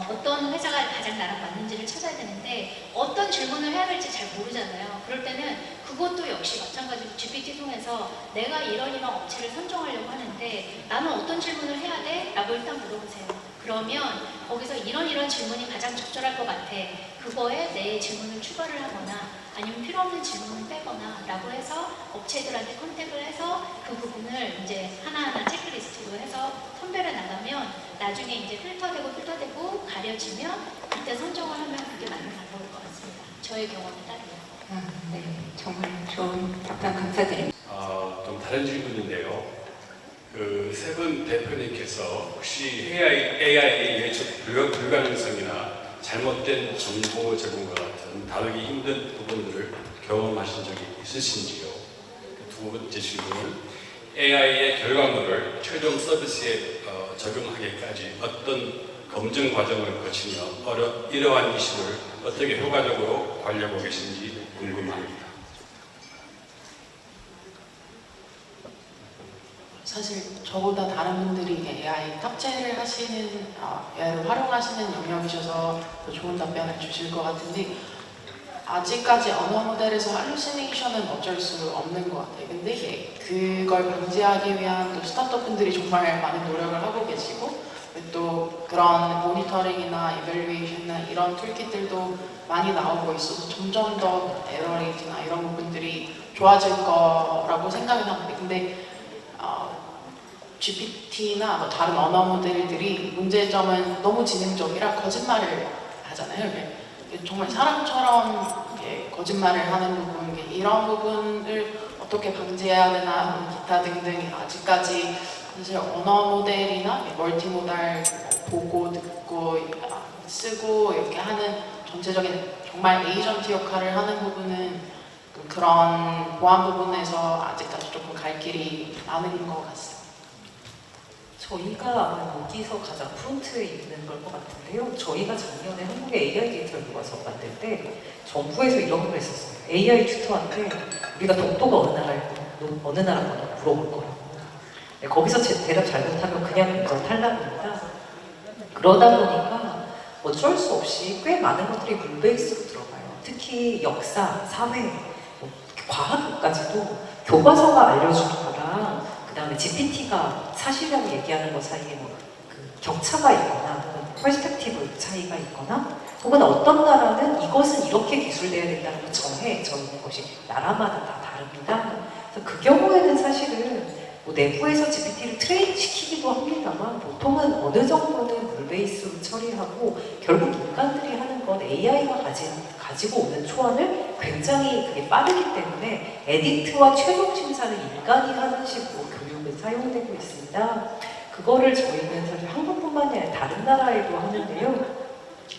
어떤 회사가 가장 나랑 맞는지를 찾아야 되는데 어떤 질문을 해야 될지 잘 모르잖아요. 그럴 때는 그것도 역시 마찬가지로 GPT 통해서 내가 이런 업체를 선정하려고 하는데 나는 어떤 질문을 해야 돼? 라고 일단 물어보세요. 그러면 거기서 이런 질문이 가장 적절할 것 같아. 그거에 내 질문을 추가를 하거나 아니면 필요 없는 질문을 빼거나 라고 해서 업체들한테 컨택을 해서 그 부분을 이제 하나하나 체크리스트로 해서 선별해 나가면 나중에 이제 필터되고 가려지면 그때 선정을 하면 그게 맞는 방법일 것 같습니다. 저의 경험에 따르면. 네, 정말 좋은 답변 감사드립니다. 좀 다른 질문인데요. 세 분 대표님께서 혹시 AI의 불가능성이나 잘못된 정보 제공과 같은 다루기 힘든 부분들을 경험하신 적이 있으신지요? 두 번째 질문은 AI의 결과물을 최종 서비스에 적용하기까지 어떤 검증 과정을 거치며 이러한 이슈를 어떻게 효과적으로 관리하고 계신지 궁금합니다. 사실 저보다 다른 분들이 AI 탑재를 하시는, AI를 활용하시는 영역이셔서 더 좋은 답변을 주실 것 같은데 아직까지 언어 모델에서 할루시네이션은 어쩔 수 없는 것 같아요. 근데 그걸 방지하기 위한 또 스타트업 분들이 정말 많은 노력을 하고 계시고 또 그런 모니터링이나 이벨루에이션이나 이런 툴kit들도 많이 나오고 있어서 점점 더 에러 레이트나 이런 부분들이 좋아질 거라고 생각을 합니다. 근데 GPT나 다른 언어 모델들이 문제점은 너무 지능적이라 거짓말을 하잖아요. 정말 사람처럼 거짓말을 하는 부분, 이런 부분을 어떻게 방지해야 되나 기타 등등 아직까지 사실 언어 모델이나 멀티모달 보고 듣고 쓰고 이렇게 하는 전체적인 정말 에이전트 역할을 하는 부분은 그런 보안 부분에서 아직까지 조금 갈 길이 많은 것 같습니다. 저희가 아마 여기서 가장 프론트에 있는 걸 것 같은데요. 저희가 작년에 한국에 AI 데이터를 모아서 만들 때 정부에서 이런 걸 했었어요. AI 튜터한테 우리가 독도가 어느 나라 거냐고 물어볼 거라고. 네, 거기서 대답 잘못하면 그냥 이건 탈락입니다. 그러다 보니까 어쩔 수 없이 꽤 많은 것들이 룰베이스로 들어가요. 특히 역사, 사회, 뭐 과학까지도 교과서가 알려주는 거랑 그 다음에 GPT가 사실이라고 얘기하는 것 사이에 그 격차가 있거나 혹은 퍼스펙티브 차이가 있거나 혹은 어떤 나라는 이것은 이렇게 기술돼야 된다는 걸 정해져 있는 것이 나라마다 다 다릅니다. 그래서 그 경우에는 사실은 뭐 내부에서 GPT를 트레인 시키기도 합니다만 보통은 어느 정도는 물 베이스로 처리하고 결국 인간들이 하는 건 AI가 가지고 오는 초안을 굉장히 그게 빠르기 때문에 에디트와 최종 심사는 인간이 하는 식으로 교육에 사용되고 있습니다. 그거를 저희는 사실 한국뿐만이 아니라 다른 나라에도 하는데요.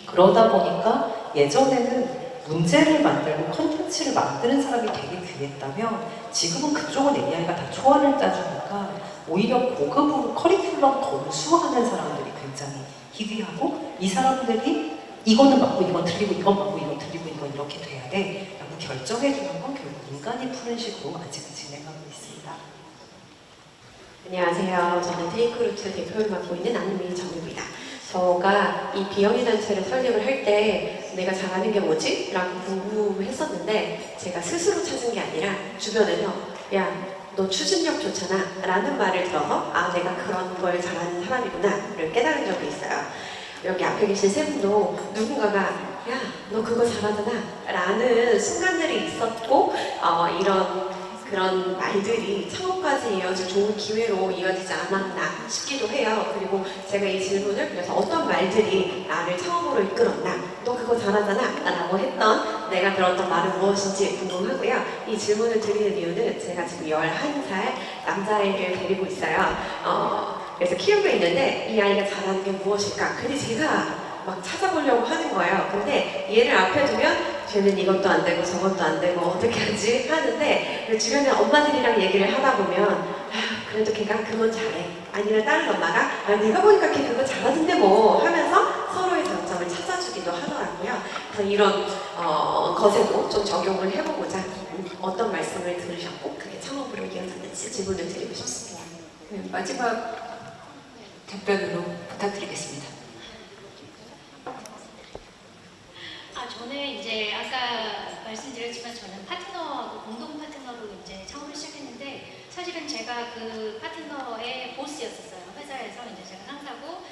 그러다 보니까 예전에는 문제를 만들고 컨텐츠를 만드는 사람이 되게 귀했다면 지금은 그쪽은 AI가 다 초안을 짜주니까 오히려 고급으로 커리큘럼 검수하는 사람들이 굉장히 희귀하고 이 사람들이 이거는 맞고 이건 틀리고 이건 맞고 이건 틀리고 이건 이렇게 돼야 돼 라고 결정해주는 건 결국 인간이 푸는 식으로 아직은 진행하고 있습니다. 안녕하세요. 저는 테이크루트 대표를 맡고 있는 안민희 정입니다. 저가 이 비영리 단체를 설립을 할 때 내가 잘하는 게 뭐지? 라고 궁금했었는데 제가 스스로 찾은 게 아니라 주변에서 야, 너 추진력 좋잖아 라는 말을 들어서 아, 내가 그런 걸 잘하는 사람이구나 를 깨달은 적이 있어요. 여기 앞에 계신 세 분도 누군가가 야, 너 그거 잘하잖아 라는 순간들이 있었고 그런 말들이 창업까지 이어질 좋은 기회로 이어지지 않았나 싶기도 해요. 그리고 제가 이 질문을 그래서 어떤 말들이 나를 창업으로 이끌었나, 너 그거 잘하잖아 라고 했던 내가 들었던 말은 무엇인지 궁금하고요. 이 질문을 드리는 이유는 제가 지금 11살 남자아이를 데리고 있어요. 그래서 키우고 있는데 이 아이가 잘하는 게 무엇일까? 근데 제가 막 찾아보려고 하는 거예요. 근데 얘를 앞에 두면 쟤는 이것도 안 되고 저것도 안 되고 어떻게 하지? 하는데 주변에 엄마들이랑 얘기를 하다 보면 아, 그래도 걔가 그건 잘해. 아니면 다른 엄마가 아, 내가 보니까 걔 그거 잘하던데 뭐 하면서 서로의 장점을 찾아주기도 하더라고요. 그래서 이런 것에도 좀 적용을 해보고자 어떤 말씀을 들으셨고 그게 창업으로 이어졌는지 질문을 드리고 싶습니다. 네, 마지막 답변으로 부탁드리겠습니다. 저는 이제 아까 말씀드렸지만 저는 파트너하고 공동 파트너로 이제 창업을 시작했는데 사실은 제가 그 파트너의 보스였었어요. 회사에서 이제 제가 상사고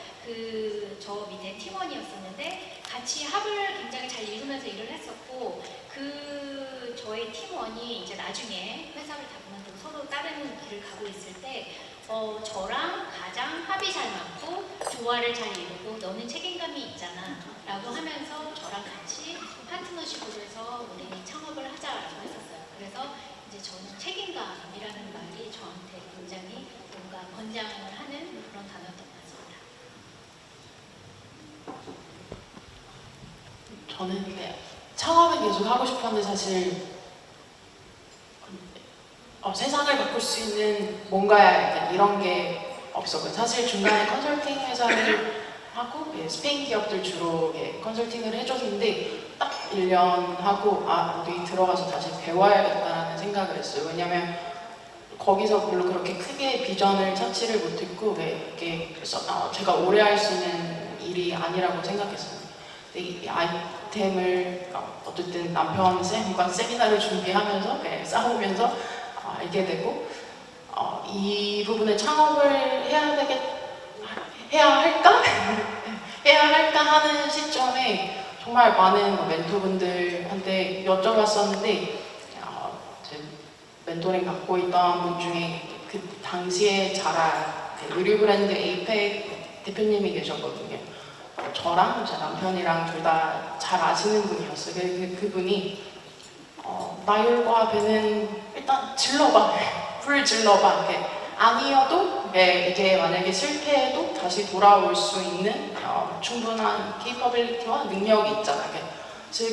저 밑에 팀원이었었는데 같이 합을 굉장히 잘 이루면서 일을 했었고 저희 팀원이 이제 나중에 회사를 다 그만두고 서로 다른 길을 가고 있을 때 저랑 가장 합이 잘 맞고 조화를 잘 이루고 너는 책임감이 있잖아 라고 하면서 저랑 같이 파트너십으로 해서 우리 창업을 하자라고 했었어요. 그래서 이제 저는 책임감이라는 말이 저한테 굉장히 뭔가 권장을 하는 그런 단어였던 것 같습니다. 저는 근데 창업을 계속 하고 싶었는데 사실 세상을 바꿀 수 있는 뭔가 약간 이런 게 없었고요. 사실 중간에 컨설팅 회사를 하고 스페인 기업들 주로 컨설팅을 해줬는데 딱 1년 하고 어디 들어가서 다시 배워야겠다는 생각을 했어요. 왜냐면 거기서 별로 그렇게 크게 비전을 찾지를 못했고 이게 제가 오래 할 수 있는 일이 아니라고 생각했어요. 근데 이 아이템을 어쨌든 남편 쌤과 세미나를 준비하면서 싸우면서 알게 되고 이 부분에 창업을 해야 할까? 해야 할까 하는 시점에 정말 많은 멘토분들한테 여쭤봤었는데 멘토링 받고 있던 분 중에 그 당시에 자라 의류 브랜드 에이펙 대표님이 계셨거든요. 저랑 제 남편이랑 둘 다 잘 아시는 분이었어요. 그분이 나율과 배는 일단 질러봐. 불 질러봐. 아니어도 이게 만약에 실패해도 다시 돌아올 수 있는 충분한 케이퍼빌리티와 능력이 있잖아요.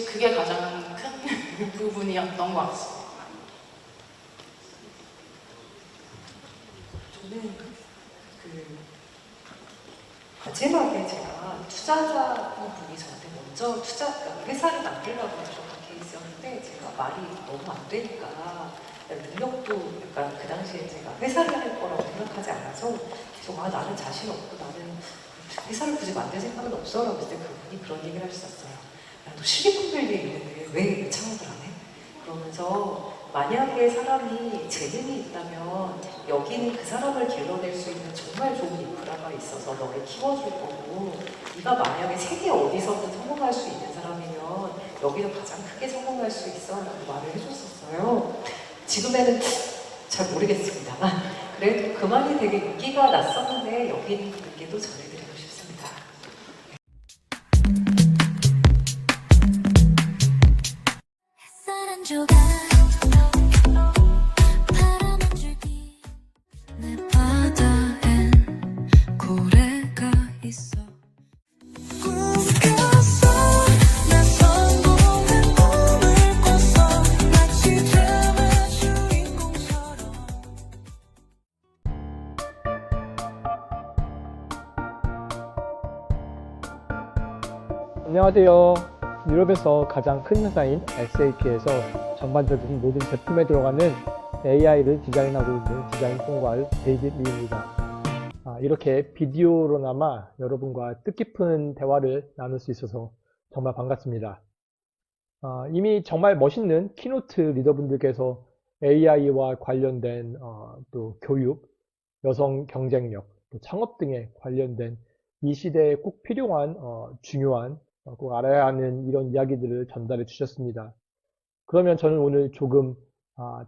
그게 가장 큰 부분이었던 것 같습니다. 저는 마지막에 제가 투자자분이 저한테 먼저 그러니까 회사를 만들라고 하셨던 케이스였는데 제가 말이 너무 안 되니까 능력도 약간 그 당시에 제가 회사를 할 거라고 생각하지 않아서 계속 나는 자신 없고 나는 회사를 굳이 만들 생각은 없어 라고 했을 때 그분이 그런 얘기를 하셨었어요. 야, 너 실리콘밸리에 있는데 왜 창업을 안 해? 그러면서 만약에 사람이 재능이 있다면 여기는 그 사람을 길러낼 수 있는 정말 좋은 인프라가 있어서 너를 키워줄 거고 네가 만약에 세계 어디서든 성공할 수 있는 사람이면 여기는 가장 크게 성공할 수 있어 라고 말을 해줬었어요. 지금에는 잘 모르겠습니다만 그래도 그 말이 되게 인기가 났었는데 여기 있는 분께도 전해드리고 싶습니다. 안녕하세요. 유럽에서 가장 큰 회사인 SAP에서 전반적인 모든 제품에 들어가는 AI를 디자인하고 있는 디자인 총괄 데이빗 리입니다. 이렇게 비디오로나마 여러분과 뜻깊은 대화를 나눌 수 있어서 정말 반갑습니다. 이미 정말 멋있는 키노트 리더분들께서 AI와 관련된 또 교육, 여성 경쟁력, 또 창업 등에 관련된 이 시대에 꼭 필요한 중요한 꼭 알아야 하는 이런 이야기들을 전달해 주셨습니다. 그러면 저는 오늘 조금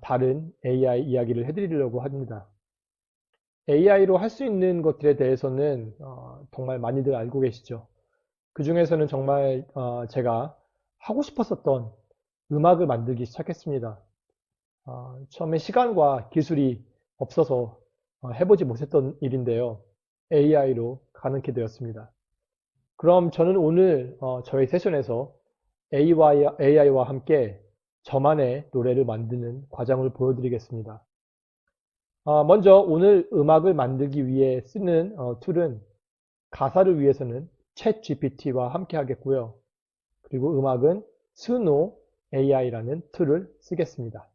다른 AI 이야기를 해드리려고 합니다. AI로 할 수 있는 것들에 대해서는 정말 많이들 알고 계시죠. 그 중에서는 정말 제가 하고 싶었었던 음악을 만들기 시작했습니다. 처음에 시간과 기술이 없어서 해보지 못했던 일인데요. AI로 가능케 되었습니다. 그럼 저는 오늘 저희 세션에서 AI와 함께 저만의 노래를 만드는 과정을 보여드리겠습니다. 먼저 오늘 음악을 만들기 위해 쓰는 툴은 가사를 위해서는 챗GPT와 함께 하겠고요. 그리고 음악은 스노 AI라는 툴을 쓰겠습니다.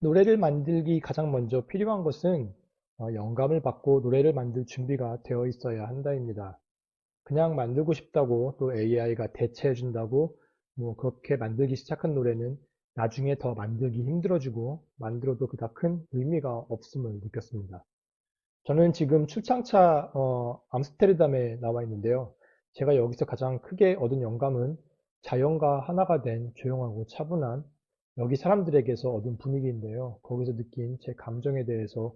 노래를 만들기 가장 먼저 필요한 것은 영감을 받고 노래를 만들 준비가 되어 있어야 한다입니다. 그냥 만들고 싶다고 또 AI가 대체해 준다고 뭐 그렇게 만들기 시작한 노래는 나중에 더 만들기 힘들어지고 만들어도 그닥 큰 의미가 없음을 느꼈습니다. 저는 지금 출장차 암스테르담에 나와 있는데요. 제가 여기서 가장 크게 얻은 영감은 자연과 하나가 된 조용하고 차분한 여기 사람들에게서 얻은 분위기인데요. 거기서 느낀 제 감정에 대해서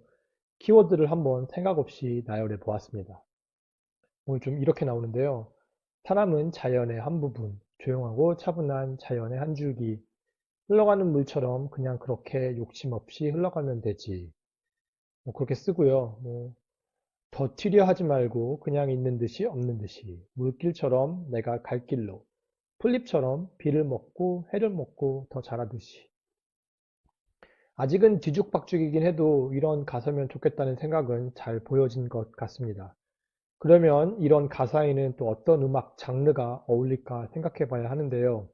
키워드를 한번 생각 없이 나열해 보았습니다. 오늘 좀 이렇게 나오는데요. 사람은 자연의 한 부분, 조용하고 차분한 자연의 한 줄기, 흘러가는 물처럼 그냥 그렇게 욕심 없이 흘러가면 되지. 그렇게 쓰고요. 더 튀려 하지 말고 그냥 있는 듯이 없는 듯이, 물길처럼 내가 갈 길로, 풀잎처럼 비를 먹고 해를 먹고 더 자라듯이. 아직은 뒤죽박죽이긴 해도 이런 가사면 좋겠다는 생각은 잘 보여진 것 같습니다. 그러면 이런 가사에는 또 어떤 음악 장르가 어울릴까 생각해 봐야 하는데요.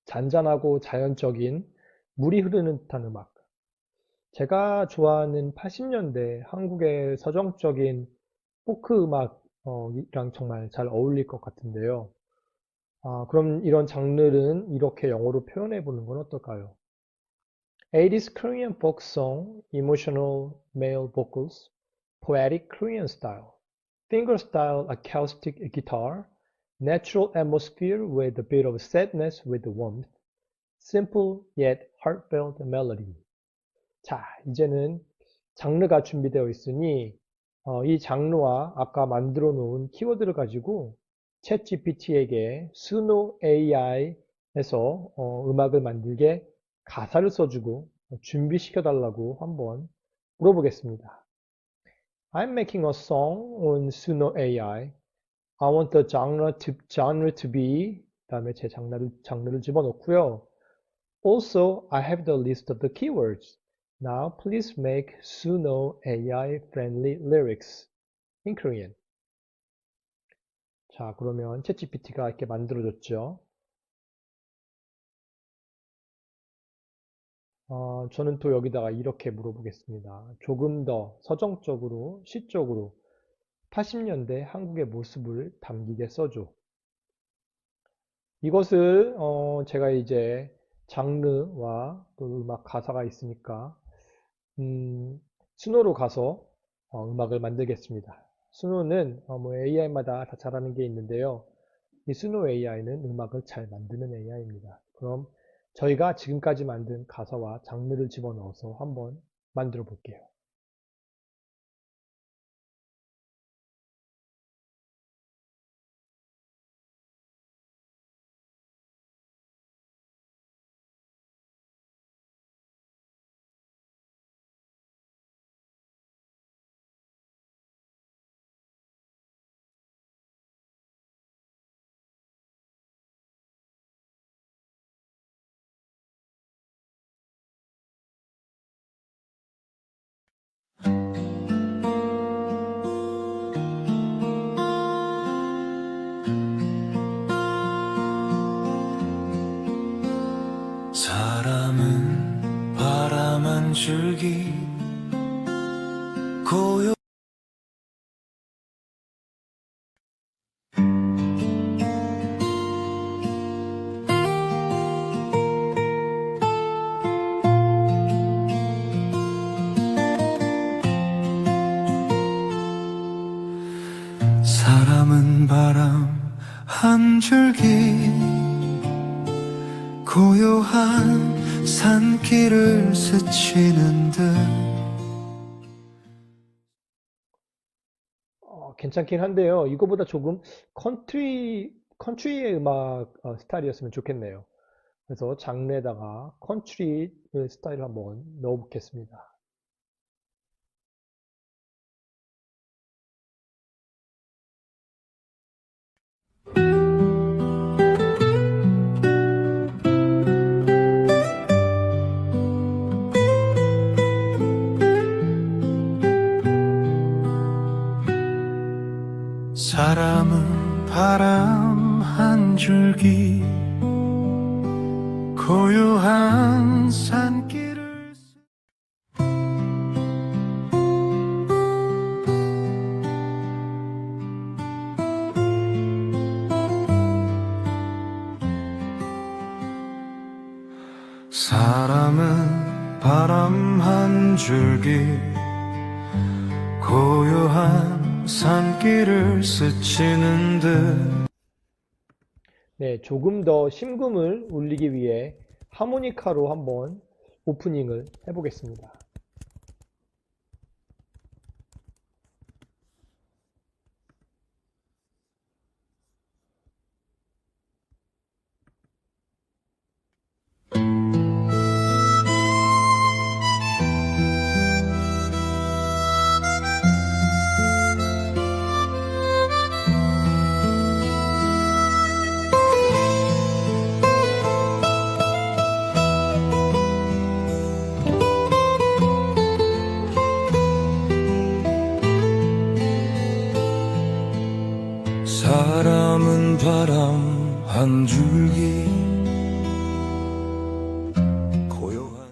잔잔하고 자연적인 물이 흐르는 듯한 음악. 제가 좋아하는 80년대 한국의 서정적인 포크 음악이랑 정말 잘 어울릴 것 같은데요. 그럼 이런 장르는 이렇게 영어로 표현해 보는 건 어떨까요? 80s Korean folk song, emotional male vocals, poetic Korean style, fingerstyle acoustic guitar, natural atmosphere with a bit of sadness with warmth, simple yet heartfelt melody. 자, 이제는 장르가 준비되어 있으니 이 장르와 아까 만들어 놓은 키워드를 가지고 챗GPT에게 스노 AI에서 음악을 만들게 가사를 써주고 준비시켜 달라고 한번 물어보겠습니다. I'm making a song on Suno AI. I want the genre to be 다음에 제 장르를 집어넣고요. Also, I have the list of the keywords. Now please make Suno AI friendly lyrics in Korean. 자, 그러면 챗GPT가 이렇게 만들어줬죠. 저는 또 여기다가 이렇게 물어보겠습니다. 조금 더 서정적으로, 시적으로 80년대 한국의 모습을 담기게 써줘. 이것을 제가 이제 장르와 또 음악 가사가 있으니까 수노로 가서 음악을 만들겠습니다. 수노는 뭐 AI마다 다 잘하는 게 있는데요. 이 수노 AI는 음악을 잘 만드는 AI입니다. 그럼 저희가 지금까지 만든 가사와 장르를 집어넣어서 한번 만들어 볼게요. 사람은 바람 한 줄기 고요 사람은 바람 한 줄기 고요한 산길을 스치는 듯 괜찮긴 한데요. 이거보다 조금 컨트리의 음악 스타일이었으면 좋겠네요. 그래서 장르에다가 컨트리 스타일을 한번 넣어 보겠습니다. 사람은 바람 한 줄기 고요한 산길을 사람은 바람 한 줄기 고요한 산길을 스치는 듯 네, 조금 더 심금을 울리기 위해 하모니카로 한번 오프닝을 해보겠습니다. 사람은 바람 한 줄기 고요한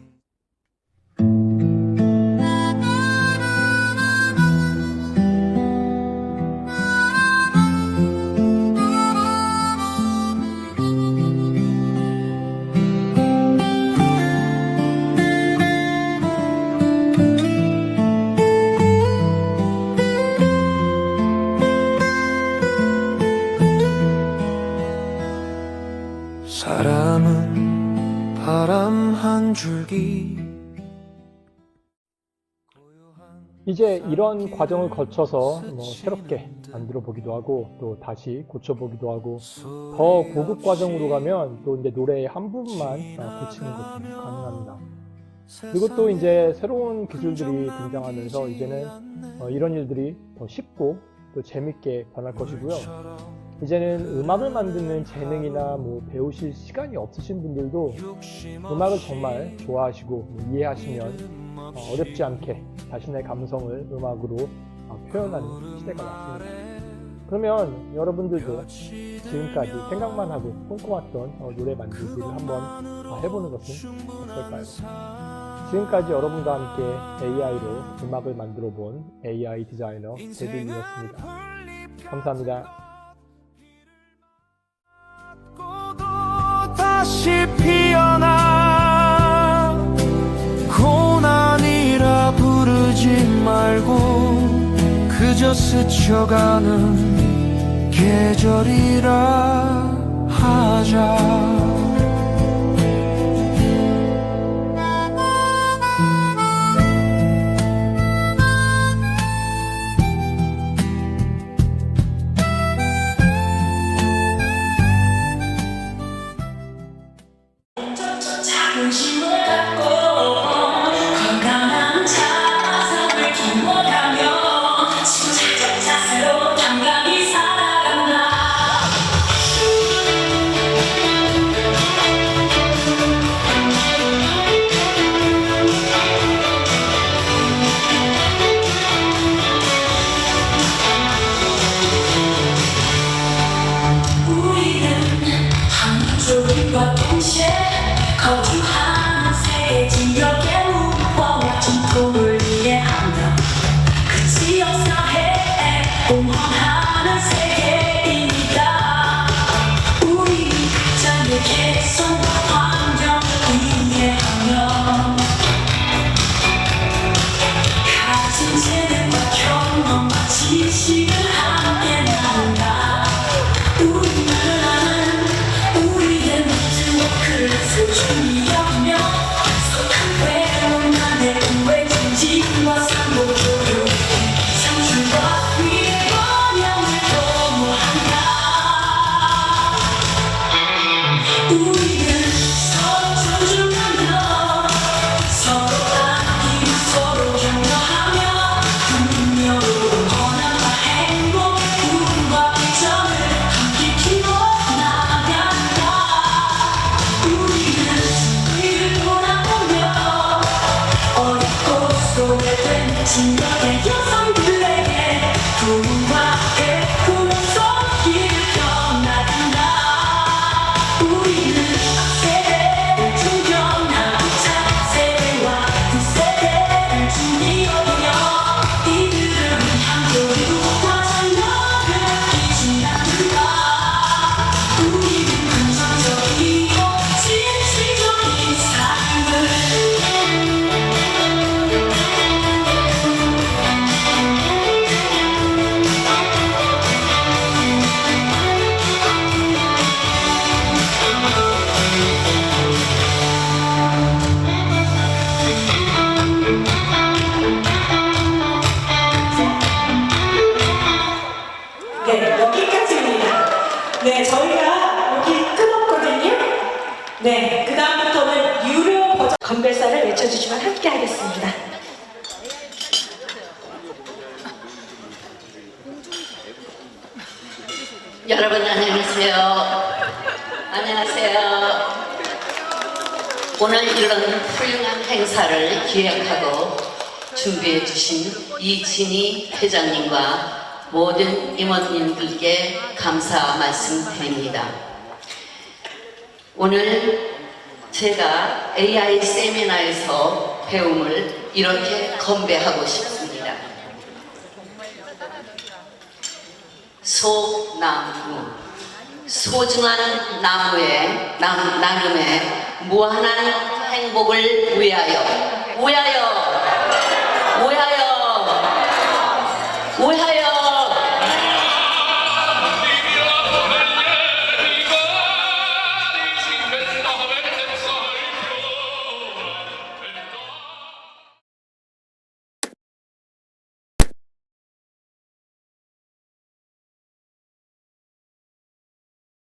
사람은 바람 한 줄기 이제 이런 과정을 거쳐서 새롭게 만들어 보기도 하고 또 다시 고쳐 보기도 하고 더 고급 과정으로 가면 또 이제 노래의 한 부분만 고치는 것도 가능합니다. 그리고 또 이제 새로운 기술들이 등장하면서 이제는 이런 일들이 더 쉽고 또 재밌게 변할 것이고요. 이제는 음악을 만드는 재능이나 배우실 시간이 없으신 분들도 음악을 정말 좋아하시고 이해하시면 어렵지 않게 자신의 감성을 음악으로 표현하는 시대가 왔습니다. 그러면 여러분들도 지금까지 생각만 하고 꿈꿔왔던 노래 만들기를 한번 해보는 것은 어떨까요? 지금까지 여러분과 함께 AI로 음악을 만들어 본 AI 디자이너 데빌리였습니다. 감사합니다. 다시 피어나 고난이라 부르지 말고 그저 스쳐가는 계절이라 하자. 자긍심을 갖고 건강한 자상을 기원하며 침착한 자세로 당당히 살아간다. 우리는 한족과 동시에 거주하는 세 지역의 문화와 전통을 이해한다. 그 지역 사회에 공헌하는 세계인이다. 우리 각자의 개성과 환경을 이해하며 가진 재능과 경험과 지식을 함께 나눈다. 우리는 우리의 네트워크를 소중히 여기며 속한 외로운 나의 우애 증진과 상호 교류 상실과 위의 번영을 도모한다. 우리는 서로 존중하며 서로 아끼고 서로 격려하며 분명으로 번영과 행복 꿈과 비전을 함께 키워나간다. 우리는 위를 돌아보며 어렵고 소외된 진정의 여성들에게 도움과 애꾸는 손길을 펴나간다. 우리는 세대를 존경하고 차세대와 두세대를 중히 여기며 이들을 위한 교육과 자녀를 끼지 않는다. 우리는 긍정적이고 진취적인 삶을 네, 여기까지입니다. 네, 저희가 여기 끊었거든요. 네, 그 다음부터는 유료 버전 건배사를 외쳐주시면 함께 하겠습니다. 여러분 안녕하세요. 안녕하세요. 오늘 이런 훌륭한 행사를 기획하고 준비해 주신 이진희 회장님과 모든 임원님들께 감사 말씀드립니다. 오늘 제가 AI 세미나에서 배움을 이렇게 건배하고 싶습니다. 소나무, 소중한 나무의 나름의 무한한 행복을 위하여